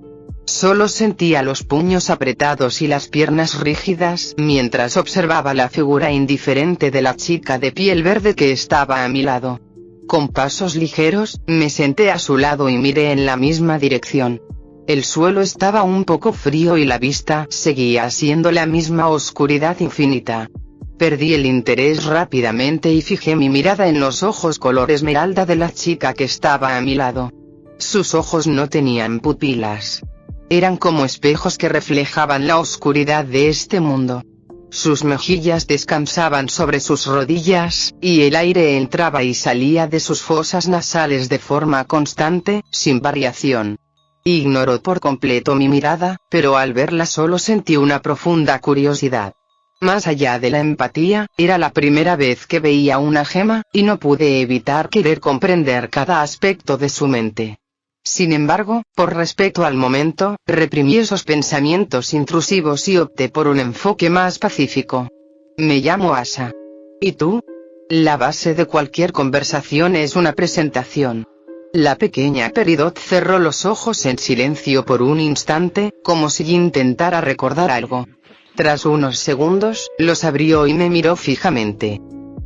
Solo sentía los puños apretados y las piernas rígidas mientras observaba la figura indiferente de la chica de piel verde que estaba a mi lado. Con pasos ligeros, me senté a su lado y miré en la misma dirección. El suelo estaba un poco frío y la vista seguía siendo la misma oscuridad infinita. Perdí el interés rápidamente y fijé mi mirada en los ojos color esmeralda de la chica que estaba a mi lado. Sus ojos no tenían pupilas. Eran como espejos que reflejaban la oscuridad de este mundo. Sus mejillas descansaban sobre sus rodillas, y el aire entraba y salía de sus fosas nasales de forma constante, sin variación. Ignoró por completo mi mirada, pero al verla solo sentí una profunda curiosidad. Más allá de la empatía, era la primera vez que veía una gema, y no pude evitar querer comprender cada aspecto de su mente. Sin embargo, por respeto al momento, reprimí esos pensamientos intrusivos y opté por un enfoque más pacífico. Me llamo Asa. ¿Y tú? La base de cualquier conversación es una presentación. La pequeña Peridot cerró los ojos en silencio por un instante, como si intentara recordar algo. Tras unos segundos, los abrió y me miró fijamente.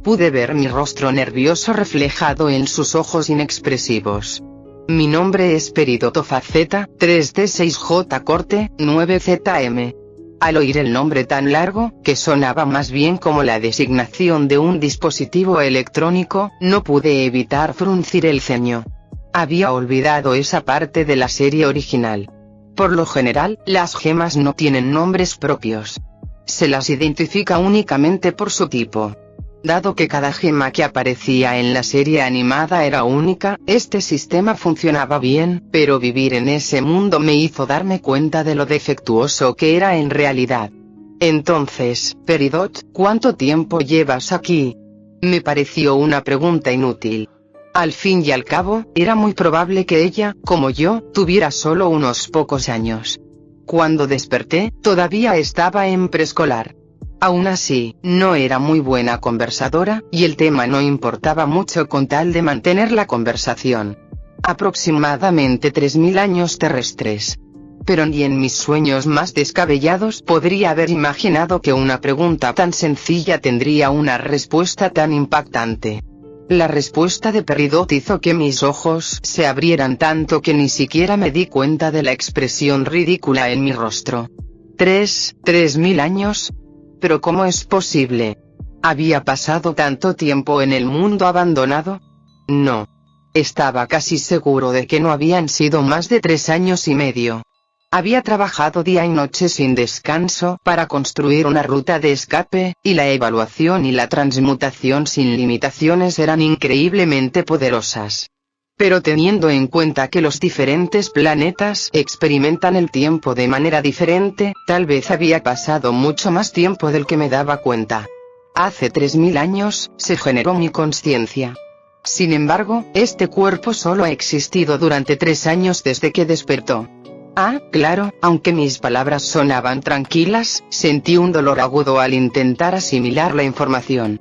Pude ver mi rostro nervioso reflejado en sus ojos inexpresivos. Mi nombre es Peridot Ofazeta, 3D6J corte, 9ZM. Al oír el nombre tan largo, que sonaba más bien como la designación de un dispositivo electrónico, no pude evitar fruncir el ceño. Había olvidado esa parte de la serie original. Por lo general, las gemas no tienen nombres propios. Se las identifica únicamente por su tipo. Dado que cada gema que aparecía en la serie animada era única, este sistema funcionaba bien, pero vivir en ese mundo me hizo darme cuenta de lo defectuoso que era en realidad. Entonces, Peridot, ¿cuánto tiempo llevas aquí? Me pareció una pregunta inútil. Al fin y al cabo, era muy probable que ella, como yo, tuviera solo unos pocos años. Cuando desperté, todavía estaba en preescolar. Aún así, no era muy buena conversadora, y el tema no importaba mucho con tal de mantener la conversación. Aproximadamente 3000 años terrestres. Pero ni en mis sueños más descabellados podría haber imaginado que una pregunta tan sencilla tendría una respuesta tan impactante. La respuesta de Peridot hizo que mis ojos se abrieran tanto que ni siquiera me di cuenta de la expresión ridícula en mi rostro. ¿3000 años? ¿Pero cómo es posible? ¿Había pasado tanto tiempo en el mundo abandonado? No. Estaba casi seguro de que no habían sido más de 3 años y medio. Había trabajado día y noche sin descanso para construir una ruta de escape, y la evaluación y la transmutación sin limitaciones eran increíblemente poderosas. Pero teniendo en cuenta que los diferentes planetas experimentan el tiempo de manera diferente, tal vez había pasado mucho más tiempo del que me daba cuenta. Hace 3000 años, se generó mi conciencia. Sin embargo, este cuerpo solo ha existido durante 3 años desde que despertó. Ah, claro, aunque mis palabras sonaban tranquilas, sentí un dolor agudo al intentar asimilar la información.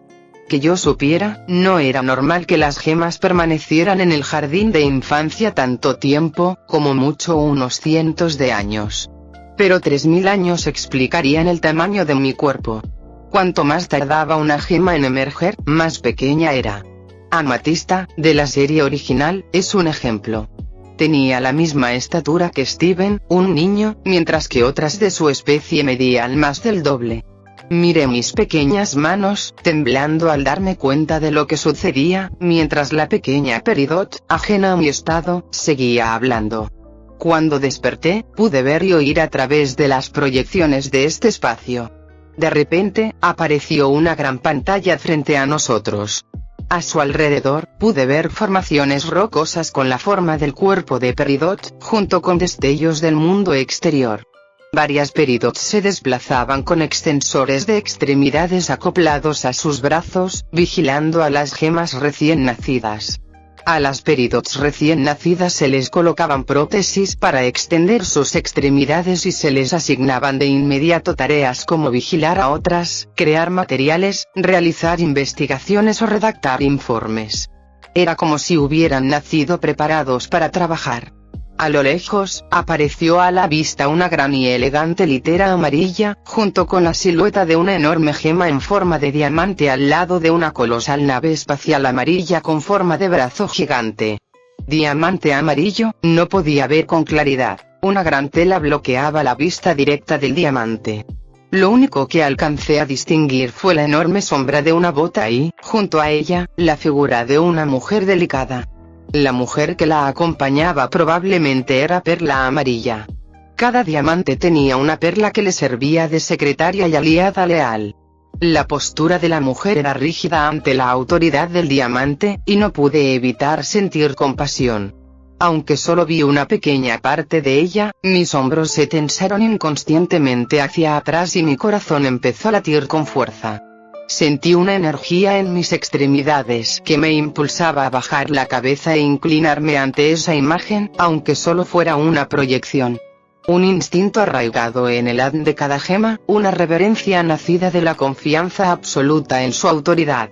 Que yo supiera, no era normal que las gemas permanecieran en el jardín de infancia tanto tiempo, como mucho unos cientos de años. Pero 3000 años explicarían el tamaño de mi cuerpo. Cuanto más tardaba una gema en emerger, más pequeña era. Amatista, de la serie original, es un ejemplo. Tenía la misma estatura que Steven, un niño, mientras que otras de su especie medían más del doble. Miré mis pequeñas manos, temblando al darme cuenta de lo que sucedía, mientras la pequeña Peridot, ajena a mi estado, seguía hablando. Cuando desperté, pude ver y oír a través de las proyecciones de este espacio. De repente, apareció una gran pantalla frente a nosotros. A su alrededor, pude ver formaciones rocosas con la forma del cuerpo de Peridot, junto con destellos del mundo exterior. Varias Peridots se desplazaban con extensores de extremidades acoplados a sus brazos, vigilando a las gemas recién nacidas. A las Peridots recién nacidas se les colocaban prótesis para extender sus extremidades y se les asignaban de inmediato tareas como vigilar a otras, crear materiales, realizar investigaciones o redactar informes. Era como si hubieran nacido preparados para trabajar. A lo lejos, apareció a la vista una gran y elegante litera amarilla, junto con la silueta de una enorme gema en forma de diamante al lado de una colosal nave espacial amarilla con forma de brazo gigante. Diamante amarillo, no podía ver con claridad. Una gran tela bloqueaba la vista directa del diamante. Lo único que alcancé a distinguir fue la enorme sombra de una bota y, junto a ella, la figura de una mujer delicada. La mujer que la acompañaba probablemente era Perla Amarilla. Cada diamante tenía una perla que le servía de secretaria y aliada leal. La postura de la mujer era rígida ante la autoridad del diamante, y no pude evitar sentir compasión. Aunque solo vi una pequeña parte de ella, mis hombros se tensaron inconscientemente hacia atrás y mi corazón empezó a latir con fuerza. Sentí una energía en mis extremidades que me impulsaba a bajar la cabeza e inclinarme ante esa imagen, aunque solo fuera una proyección. Un instinto arraigado en el ADN de cada gema, una reverencia nacida de la confianza absoluta en su autoridad.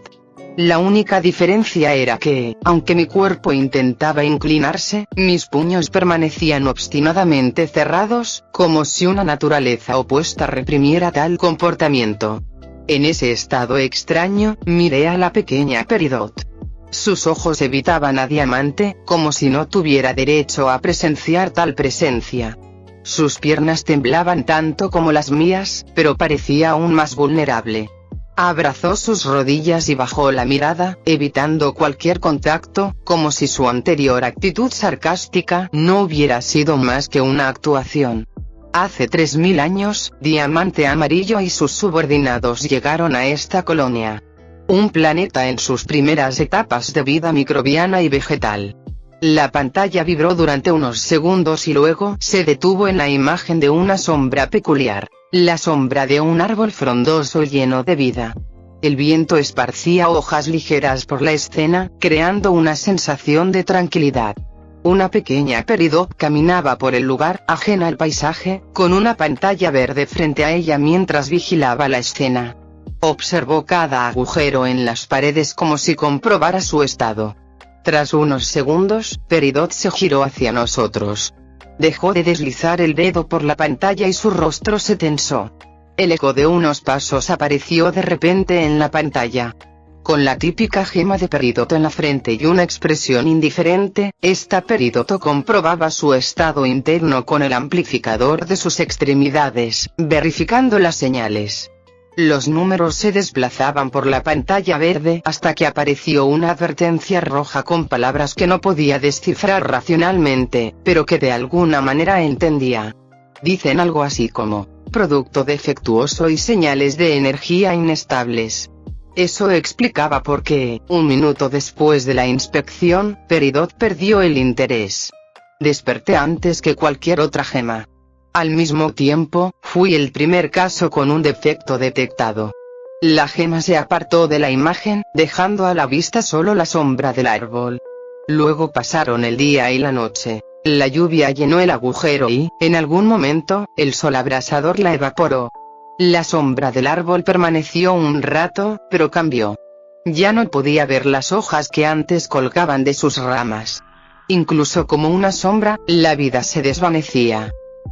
La única diferencia era que, aunque mi cuerpo intentaba inclinarse, mis puños permanecían obstinadamente cerrados, como si una naturaleza opuesta reprimiera tal comportamiento. En ese estado extraño, miré a la pequeña Peridot. Sus ojos evitaban a Diamante, como si no tuviera derecho a presenciar tal presencia. Sus piernas temblaban tanto como las mías, pero parecía aún más vulnerable. Abrazó sus rodillas y bajó la mirada, evitando cualquier contacto, como si su anterior actitud sarcástica no hubiera sido más que una actuación. Hace 3000 años, Diamante Amarillo y sus subordinados llegaron a esta colonia. Un planeta en sus primeras etapas de vida microbiana y vegetal. La pantalla vibró durante unos segundos y luego se detuvo en la imagen de una sombra peculiar, la sombra de un árbol frondoso lleno de vida. El viento esparcía hojas ligeras por la escena, creando una sensación de tranquilidad. Una pequeña Peridot caminaba por el lugar, ajena al paisaje, con una pantalla verde frente a ella mientras vigilaba la escena. Observó cada agujero en las paredes como si comprobara su estado. Tras unos segundos, Peridot se giró hacia nosotros. Dejó de deslizar el dedo por la pantalla y su rostro se tensó. El eco de unos pasos apareció de repente en la pantalla. Con la típica gema de Peridot en la frente y una expresión indiferente, esta Peridot comprobaba su estado interno con el amplificador de sus extremidades, verificando las señales. Los números se desplazaban por la pantalla verde hasta que apareció una advertencia roja con palabras que no podía descifrar racionalmente, pero que de alguna manera entendía. Dicen algo así como, producto defectuoso y señales de energía inestables. Eso explicaba por qué, un minuto después de la inspección, Peridot perdió el interés. Desperté antes que cualquier otra gema. Al mismo tiempo, fui el primer caso con un defecto detectado. La gema se apartó de la imagen, dejando a la vista solo la sombra del árbol. Luego pasaron el día y la noche. La lluvia llenó el agujero y, en algún momento, el sol abrasador la evaporó. La sombra del árbol permaneció un rato, pero cambió. Ya no podía ver las hojas que antes colgaban de sus ramas. Incluso como una sombra, la vida se desvanecía.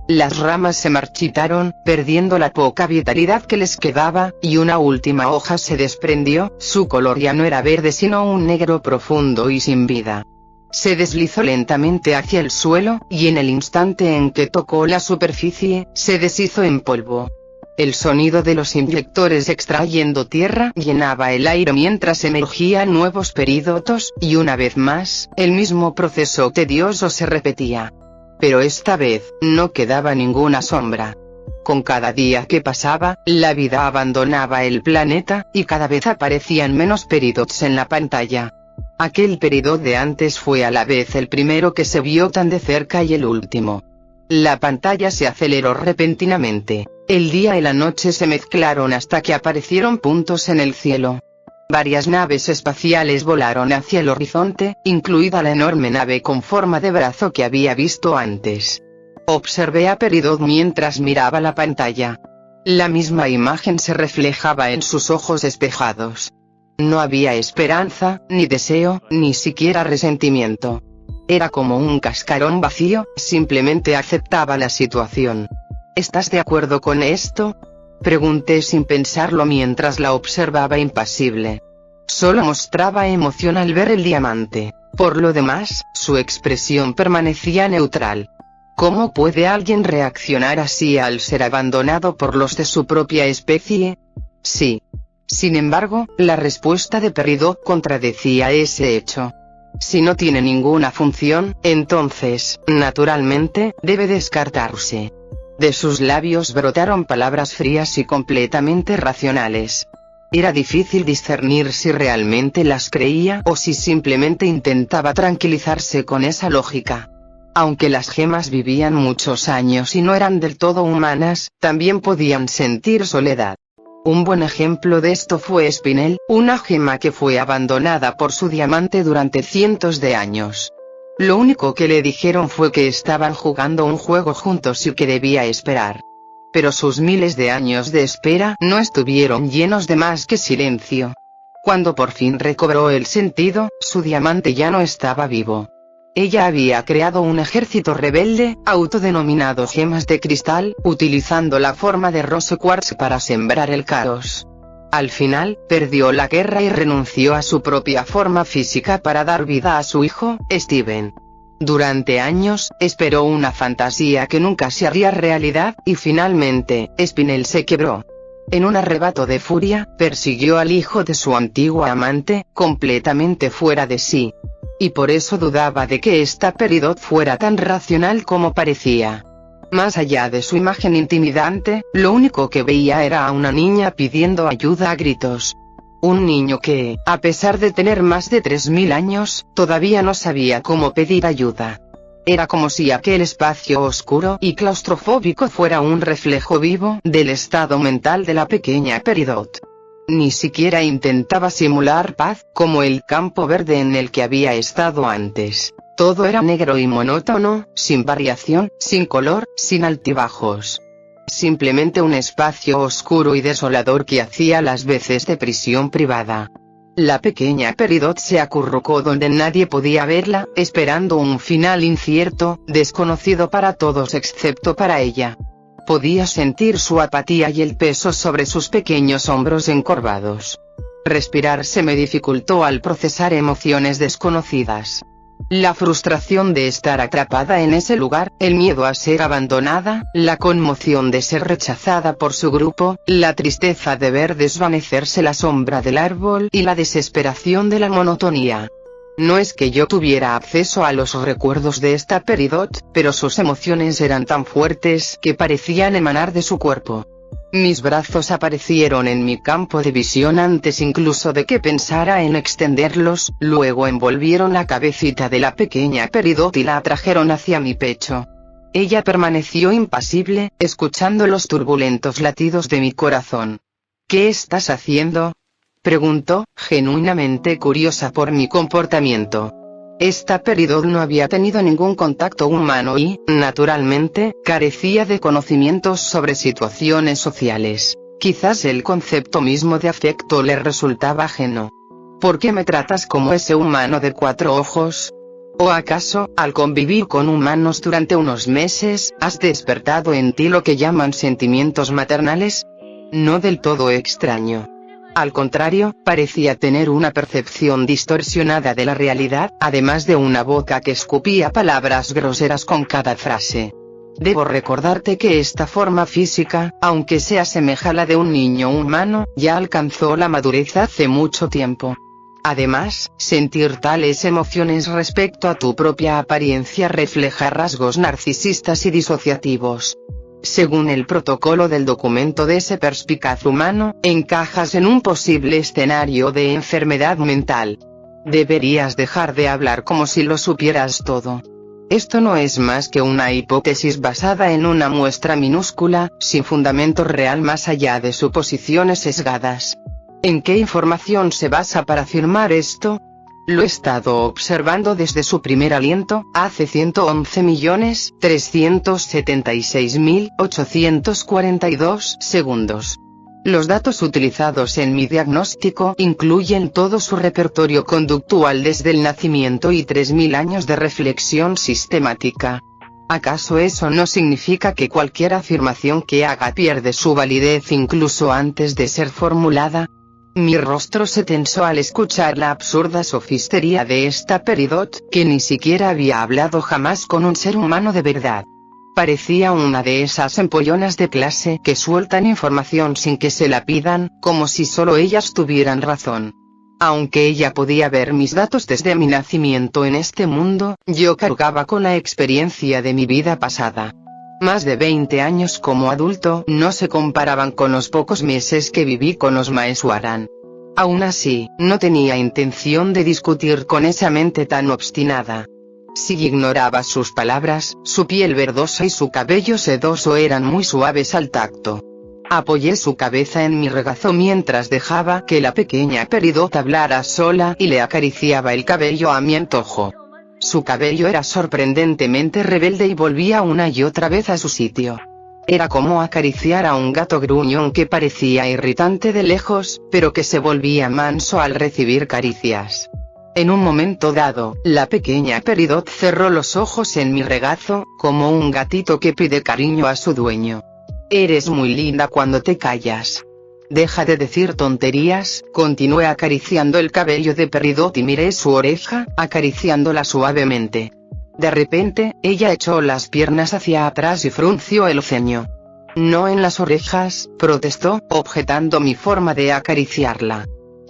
Las ramas se marchitaron, perdiendo la poca vitalidad que les quedaba, y una última hoja se desprendió, su color ya no era verde sino un negro profundo y sin vida. Se deslizó lentamente hacia el suelo, y en el instante en que tocó la superficie, se deshizo en polvo. El sonido de los inyectores extrayendo tierra llenaba el aire mientras emergían nuevos peridotos, y una vez más, el mismo proceso tedioso se repetía. Pero esta vez, no quedaba ninguna sombra. Con cada día que pasaba, la vida abandonaba el planeta, y cada vez aparecían menos peridots en la pantalla. Aquel peridot de antes fue a la vez el primero que se vio tan de cerca y el último. La pantalla se aceleró repentinamente. El día y la noche se mezclaron hasta que aparecieron puntos en el cielo. Varias naves espaciales volaron hacia el horizonte, incluida la enorme nave con forma de brazo que había visto antes. Observé a Peridot mientras miraba la pantalla. La misma imagen se reflejaba en sus ojos espejados. No había esperanza, ni deseo, ni siquiera resentimiento. Era como un cascarón vacío, simplemente aceptaba la situación. ¿Estás de acuerdo con esto?, pregunté sin pensarlo mientras la observaba impasible. Solo mostraba emoción al ver el diamante. Por lo demás, su expresión permanecía neutral. ¿Cómo puede alguien reaccionar así al ser abandonado por los de su propia especie? Sí. Sin embargo, la respuesta de Peridot contradecía ese hecho. Si no tiene ninguna función, entonces, naturalmente, debe descartarse. De sus labios brotaron palabras frías y completamente racionales. Era difícil discernir si realmente las creía o si simplemente intentaba tranquilizarse con esa lógica. Aunque las gemas vivían muchos años y no eran del todo humanas, también podían sentir soledad. Un buen ejemplo de esto fue Spinel, una gema que fue abandonada por su diamante durante cientos de años. Lo único que le dijeron fue que estaban jugando un juego juntos y que debía esperar. Pero sus miles de años de espera no estuvieron llenos de más que silencio. Cuando por fin recobró el sentido, su diamante ya no estaba vivo. Ella había creado un ejército rebelde, autodenominado Gemas de Cristal, utilizando la forma de Rose Quartz para sembrar el caos. Al final, perdió la guerra y renunció a su propia forma física para dar vida a su hijo, Steven. Durante años, esperó una fantasía que nunca se haría realidad, y finalmente, Spinel se quebró. En un arrebato de furia, persiguió al hijo de su antigua amante, completamente fuera de sí. Y por eso dudaba de que esta Peridot fuera tan racional como parecía. Más allá de su imagen intimidante, lo único que veía era a una niña pidiendo ayuda a gritos. Un niño que, a pesar de tener más de 3000 años, todavía no sabía cómo pedir ayuda. Era como si aquel espacio oscuro y claustrofóbico fuera un reflejo vivo del estado mental de la pequeña Peridot. Ni siquiera intentaba simular paz, como el campo verde en el que había estado antes. Todo era negro y monótono, sin variación, sin color, sin altibajos. Simplemente un espacio oscuro y desolador que hacía las veces de prisión privada. La pequeña Peridot se acurrucó donde nadie podía verla, esperando un final incierto, desconocido para todos excepto para ella. Podía sentir su apatía y el peso sobre sus pequeños hombros encorvados. Respirar se me dificultó al procesar emociones desconocidas. La frustración de estar atrapada en ese lugar, el miedo a ser abandonada, la conmoción de ser rechazada por su grupo, la tristeza de ver desvanecerse la sombra del árbol y la desesperación de la monotonía. No es que yo tuviera acceso a los recuerdos de esta Peridot, pero sus emociones eran tan fuertes que parecían emanar de su cuerpo. Mis brazos aparecieron en mi campo de visión antes incluso de que pensara en extenderlos, luego envolvieron la cabecita de la pequeña Peridot y la atrajeron hacia mi pecho. Ella permaneció impasible, escuchando los turbulentos latidos de mi corazón. ¿Qué estás haciendo?, preguntó, genuinamente curiosa por mi comportamiento. Esta Peridot no había tenido ningún contacto humano y, naturalmente, carecía de conocimientos sobre situaciones sociales. Quizás el concepto mismo de afecto le resultaba ajeno. ¿Por qué me tratas como ese humano de 4 ojos? ¿O acaso, al convivir con humanos durante unos meses, has despertado en ti lo que llaman sentimientos maternales? No del todo extraño. Al contrario, parecía tener una percepción distorsionada de la realidad, además de una boca que escupía palabras groseras con cada frase. Debo recordarte que esta forma física, aunque se asemeja a la de un niño humano, ya alcanzó la madurez hace mucho tiempo. Además, sentir tales emociones respecto a tu propia apariencia refleja rasgos narcisistas y disociativos. Según el protocolo del documento de ese perspicaz humano, encajas en un posible escenario de enfermedad mental. Deberías dejar de hablar como si lo supieras todo. Esto no es más que una hipótesis basada en una muestra minúscula, sin fundamento real más allá de suposiciones sesgadas. ¿En qué información se basa para afirmar esto? Lo he estado observando desde su primer aliento, hace 111.376.842 segundos. Los datos utilizados en mi diagnóstico incluyen todo su repertorio conductual desde el nacimiento y 3000 años de reflexión sistemática. ¿Acaso eso no significa que cualquier afirmación que haga pierde su validez incluso antes de ser formulada? Mi rostro se tensó al escuchar la absurda sofistería de esta Peridot, que ni siquiera había hablado jamás con un ser humano de verdad. Parecía una de esas empollonas de clase que sueltan información sin que se la pidan, como si solo ellas tuvieran razón. Aunque ella podía ver mis datos desde mi nacimiento en este mundo, yo cargaba con la experiencia de mi vida pasada. Más de 20 años como adulto no se comparaban con los pocos meses que viví con los Maeswaran. Aún así, no tenía intención de discutir con esa mente tan obstinada. Si ignoraba sus palabras, su piel verdosa y su cabello sedoso eran muy suaves al tacto. Apoyé su cabeza en mi regazo mientras dejaba que la pequeña Peridot hablara sola y le acariciaba el cabello a mi antojo. Su cabello era sorprendentemente rebelde y volvía una y otra vez a su sitio. Era como acariciar a un gato gruñón que parecía irritante de lejos, pero que se volvía manso al recibir caricias. En un momento dado, la pequeña Peridot cerró los ojos en mi regazo, como un gatito que pide cariño a su dueño. Eres muy linda cuando te callas. Deja de decir tonterías, continué acariciando el cabello de Peridot y miré su oreja, acariciándola suavemente. De repente, ella echó las piernas hacia atrás y frunció el ceño. No en las orejas, protestó, objetando mi forma de acariciarla.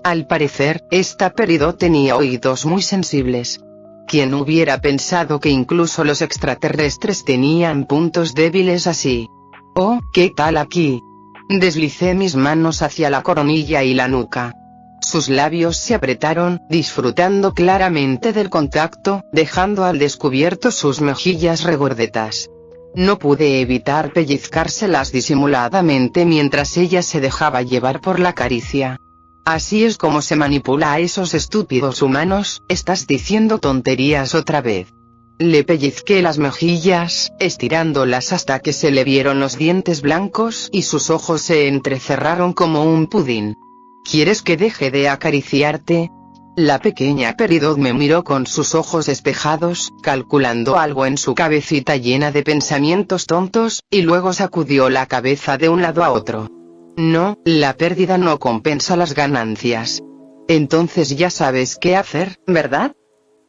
Al parecer, esta Peridot tenía oídos muy sensibles. ¿Quién hubiera pensado que incluso los extraterrestres tenían puntos débiles así? Oh, ¿qué tal aquí? Deslicé mis manos hacia la coronilla y la nuca. Sus labios se apretaron, disfrutando claramente del contacto, dejando al descubierto sus mejillas regordetas. No pude evitar pellizcárselas disimuladamente mientras ella se dejaba llevar por la caricia. Así es como se manipula a esos estúpidos humanos, estás diciendo tonterías otra vez. Le pellizqué las mejillas, estirándolas hasta que se le vieron los dientes blancos y sus ojos se entrecerraron como un pudín. ¿Quieres que deje de acariciarte? La pequeña Peridot me miró con sus ojos despejados, calculando algo en su cabecita llena de pensamientos tontos, y luego sacudió la cabeza de un lado a otro. No, la pérdida no compensa las ganancias. Entonces ya sabes qué hacer, ¿verdad?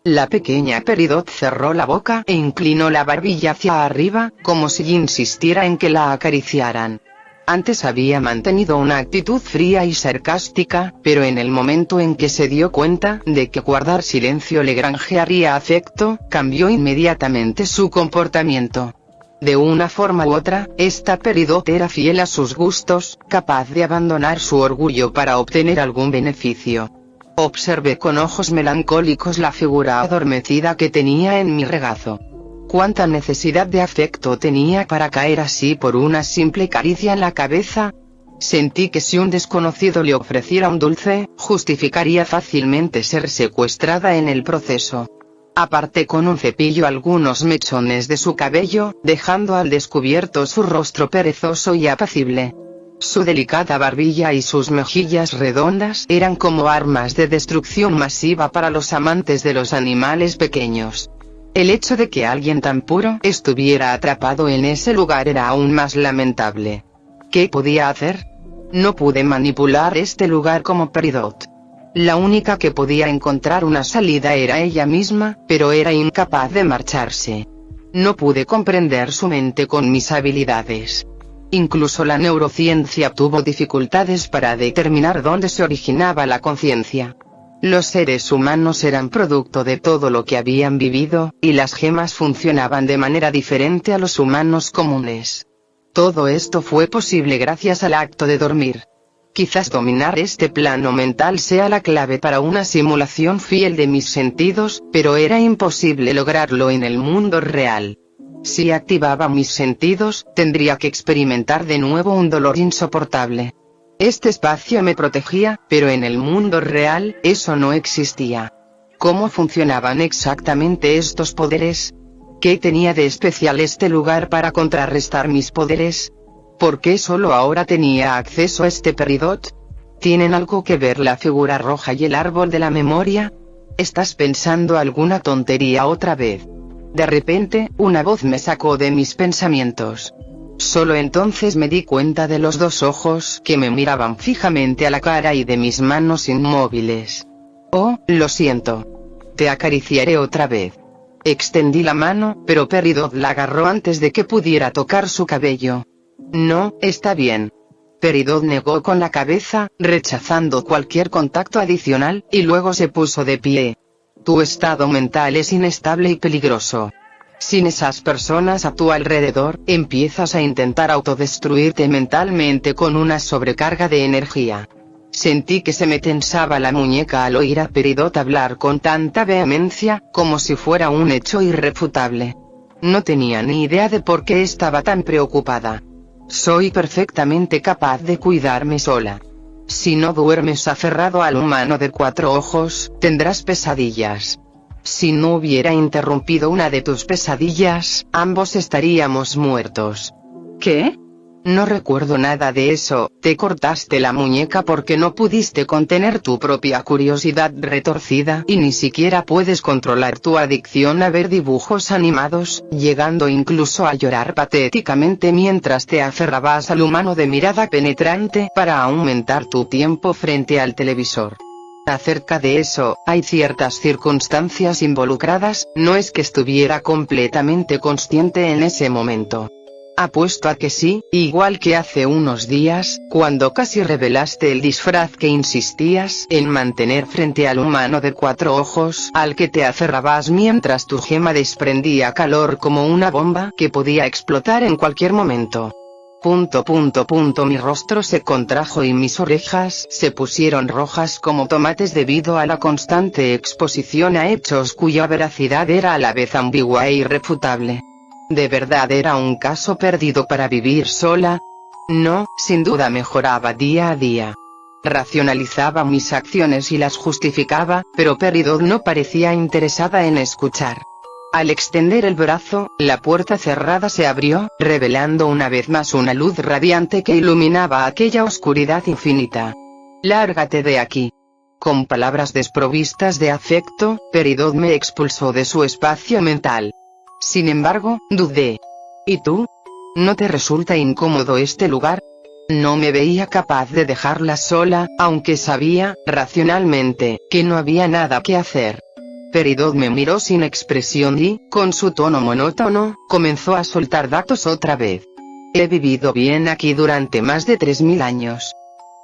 La pequeña Peridot cerró la boca e inclinó la barbilla hacia arriba, como si insistiera en que la acariciaran. Antes había mantenido una actitud fría y sarcástica, pero en el momento en que se dio cuenta de que guardar silencio le granjearía afecto, cambió inmediatamente su comportamiento. De una forma u otra, esta Peridot era fiel a sus gustos, capaz de abandonar su orgullo para obtener algún beneficio. Observé con ojos melancólicos la figura adormecida que tenía en mi regazo. ¿Cuánta necesidad de afecto tenía para caer así por una simple caricia en la cabeza? Sentí que si un desconocido le ofreciera un dulce, justificaría fácilmente ser secuestrada en el proceso. Aparté con un cepillo algunos mechones de su cabello, dejando al descubierto su rostro perezoso y apacible. Su delicada barbilla y sus mejillas redondas eran como armas de destrucción masiva para los amantes de los animales pequeños. El hecho de que alguien tan puro estuviera atrapado en ese lugar era aún más lamentable. ¿Qué podía hacer? No pude manipular este lugar como Peridot. La única que podía encontrar una salida era ella misma, pero era incapaz de marcharse. No pude comprender su mente con mis habilidades. Incluso la neurociencia tuvo dificultades para determinar dónde se originaba la conciencia. Los seres humanos eran producto de todo lo que habían vivido, y las gemas funcionaban de manera diferente a los humanos comunes. Todo esto fue posible gracias al acto de dormir. Quizás dominar este plano mental sea la clave para una simulación fiel de mis sentidos, pero era imposible lograrlo en el mundo real. Si activaba mis sentidos, tendría que experimentar de nuevo un dolor insoportable. Este espacio me protegía, pero en el mundo real, eso no existía. ¿Cómo funcionaban exactamente estos poderes? ¿Qué tenía de especial este lugar para contrarrestar mis poderes? ¿Por qué solo ahora tenía acceso a este Peridot? ¿Tienen algo que ver la figura roja y el árbol de la memoria? ¿Estás pensando alguna tontería otra vez? De repente, una voz me sacó de mis pensamientos. Solo entonces me di cuenta de los dos ojos que me miraban fijamente a la cara y de mis manos inmóviles. Oh, lo siento. Te acariciaré otra vez. Extendí la mano, pero Peridot la agarró antes de que pudiera tocar su cabello. No, está bien. Peridot negó con la cabeza, rechazando cualquier contacto adicional, y luego se puso de pie. Tu estado mental es inestable y peligroso. Sin esas personas a tu alrededor, empiezas a intentar autodestruirte mentalmente con una sobrecarga de energía. Sentí que se me tensaba la muñeca al oír a Peridot hablar con tanta vehemencia, como si fuera un hecho irrefutable. No tenía ni idea de por qué estaba tan preocupada. Soy perfectamente capaz de cuidarme sola. Si no duermes aferrado al humano de 4 ojos, tendrás pesadillas. Si no hubiera interrumpido una de tus pesadillas, ambos estaríamos muertos. ¿Qué? No recuerdo nada de eso. Te cortaste la muñeca porque no pudiste contener tu propia curiosidad retorcida y ni siquiera puedes controlar tu adicción a ver dibujos animados, llegando incluso a llorar patéticamente mientras te aferrabas al humano de mirada penetrante para aumentar tu tiempo frente al televisor. Acerca de eso, hay ciertas circunstancias involucradas, no es que estuviera completamente consciente en ese momento. Apuesto a que sí, igual que hace unos días, cuando casi revelaste el disfraz que insistías en mantener frente al humano de 4 ojos al que te aferrabas mientras tu gema desprendía calor como una bomba que podía explotar en cualquier momento. Mi rostro se contrajo y mis orejas se pusieron rojas como tomates debido a la constante exposición a hechos cuya veracidad era a la vez ambigua e irrefutable. ¿De verdad era un caso perdido para vivir sola? No, sin duda mejoraba día a día. Racionalizaba mis acciones y las justificaba, pero Peridot no parecía interesada en escuchar. Al extender el brazo, la puerta cerrada se abrió, revelando una vez más una luz radiante que iluminaba aquella oscuridad infinita. «Lárgate de aquí». Con palabras desprovistas de afecto, Peridot me expulsó de su espacio mental. Sin embargo, dudé. ¿Y tú? ¿No te resulta incómodo este lugar? No me veía capaz de dejarla sola, aunque sabía, racionalmente, que no había nada que hacer. Peridot me miró sin expresión y, con su tono monótono, comenzó a soltar datos otra vez. He vivido bien aquí durante más de 3000 años.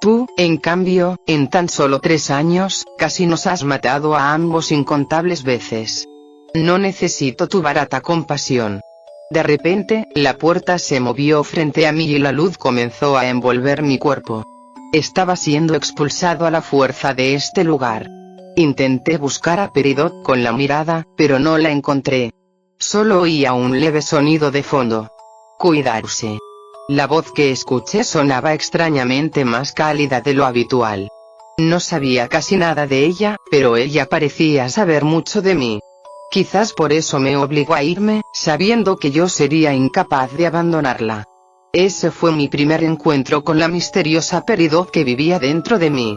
Tú, en cambio, en tan solo 3 años, casi nos has matado a ambos incontables veces. No necesito tu barata compasión. De repente, la puerta se movió frente a mí y la luz comenzó a envolver mi cuerpo. Estaba siendo expulsado a la fuerza de este lugar. Intenté buscar a Peridot con la mirada, pero no la encontré. Solo oía un leve sonido de fondo. Cuidarse. La voz que escuché sonaba extrañamente más cálida de lo habitual. No sabía casi nada de ella, pero ella parecía saber mucho de mí. Quizás por eso me obligó a irme, sabiendo que yo sería incapaz de abandonarla. Ese fue mi primer encuentro con la misteriosa Peridot que vivía dentro de mí.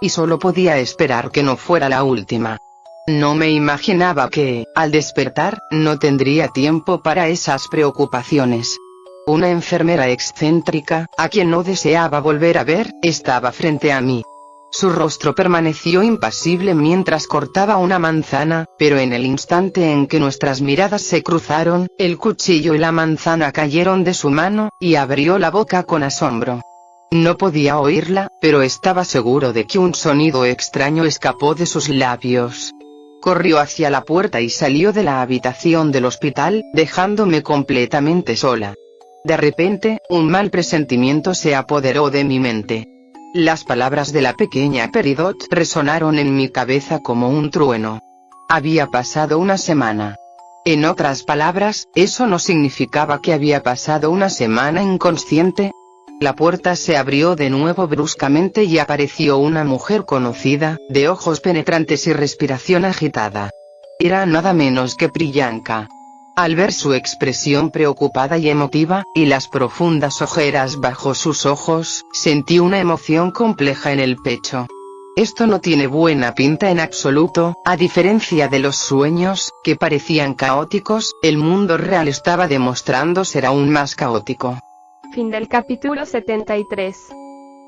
Y solo podía esperar que no fuera la última. No me imaginaba que, al despertar, no tendría tiempo para esas preocupaciones. Una enfermera excéntrica, a quien no deseaba volver a ver, estaba frente a mí. Su rostro permaneció impasible mientras cortaba una manzana, pero en el instante en que nuestras miradas se cruzaron, el cuchillo y la manzana cayeron de su mano, y abrió la boca con asombro. No podía oírla, pero estaba seguro de que un sonido extraño escapó de sus labios. Corrió hacia la puerta y salió de la habitación del hospital, dejándome completamente sola. De repente, un mal presentimiento se apoderó de mi mente. Las palabras de la pequeña Peridot resonaron en mi cabeza como un trueno. Había pasado una semana. En otras palabras, eso no significaba que había pasado una semana inconsciente. La puerta se abrió de nuevo bruscamente y apareció una mujer conocida, de ojos penetrantes y respiración agitada. Era nada menos que Priyanka. Al ver su expresión preocupada y emotiva, y las profundas ojeras bajo sus ojos, sentí una emoción compleja en el pecho. Esto no tiene buena pinta en absoluto. A diferencia de los sueños, que parecían caóticos, el mundo real estaba demostrando ser aún más caótico. Fin del capítulo 73.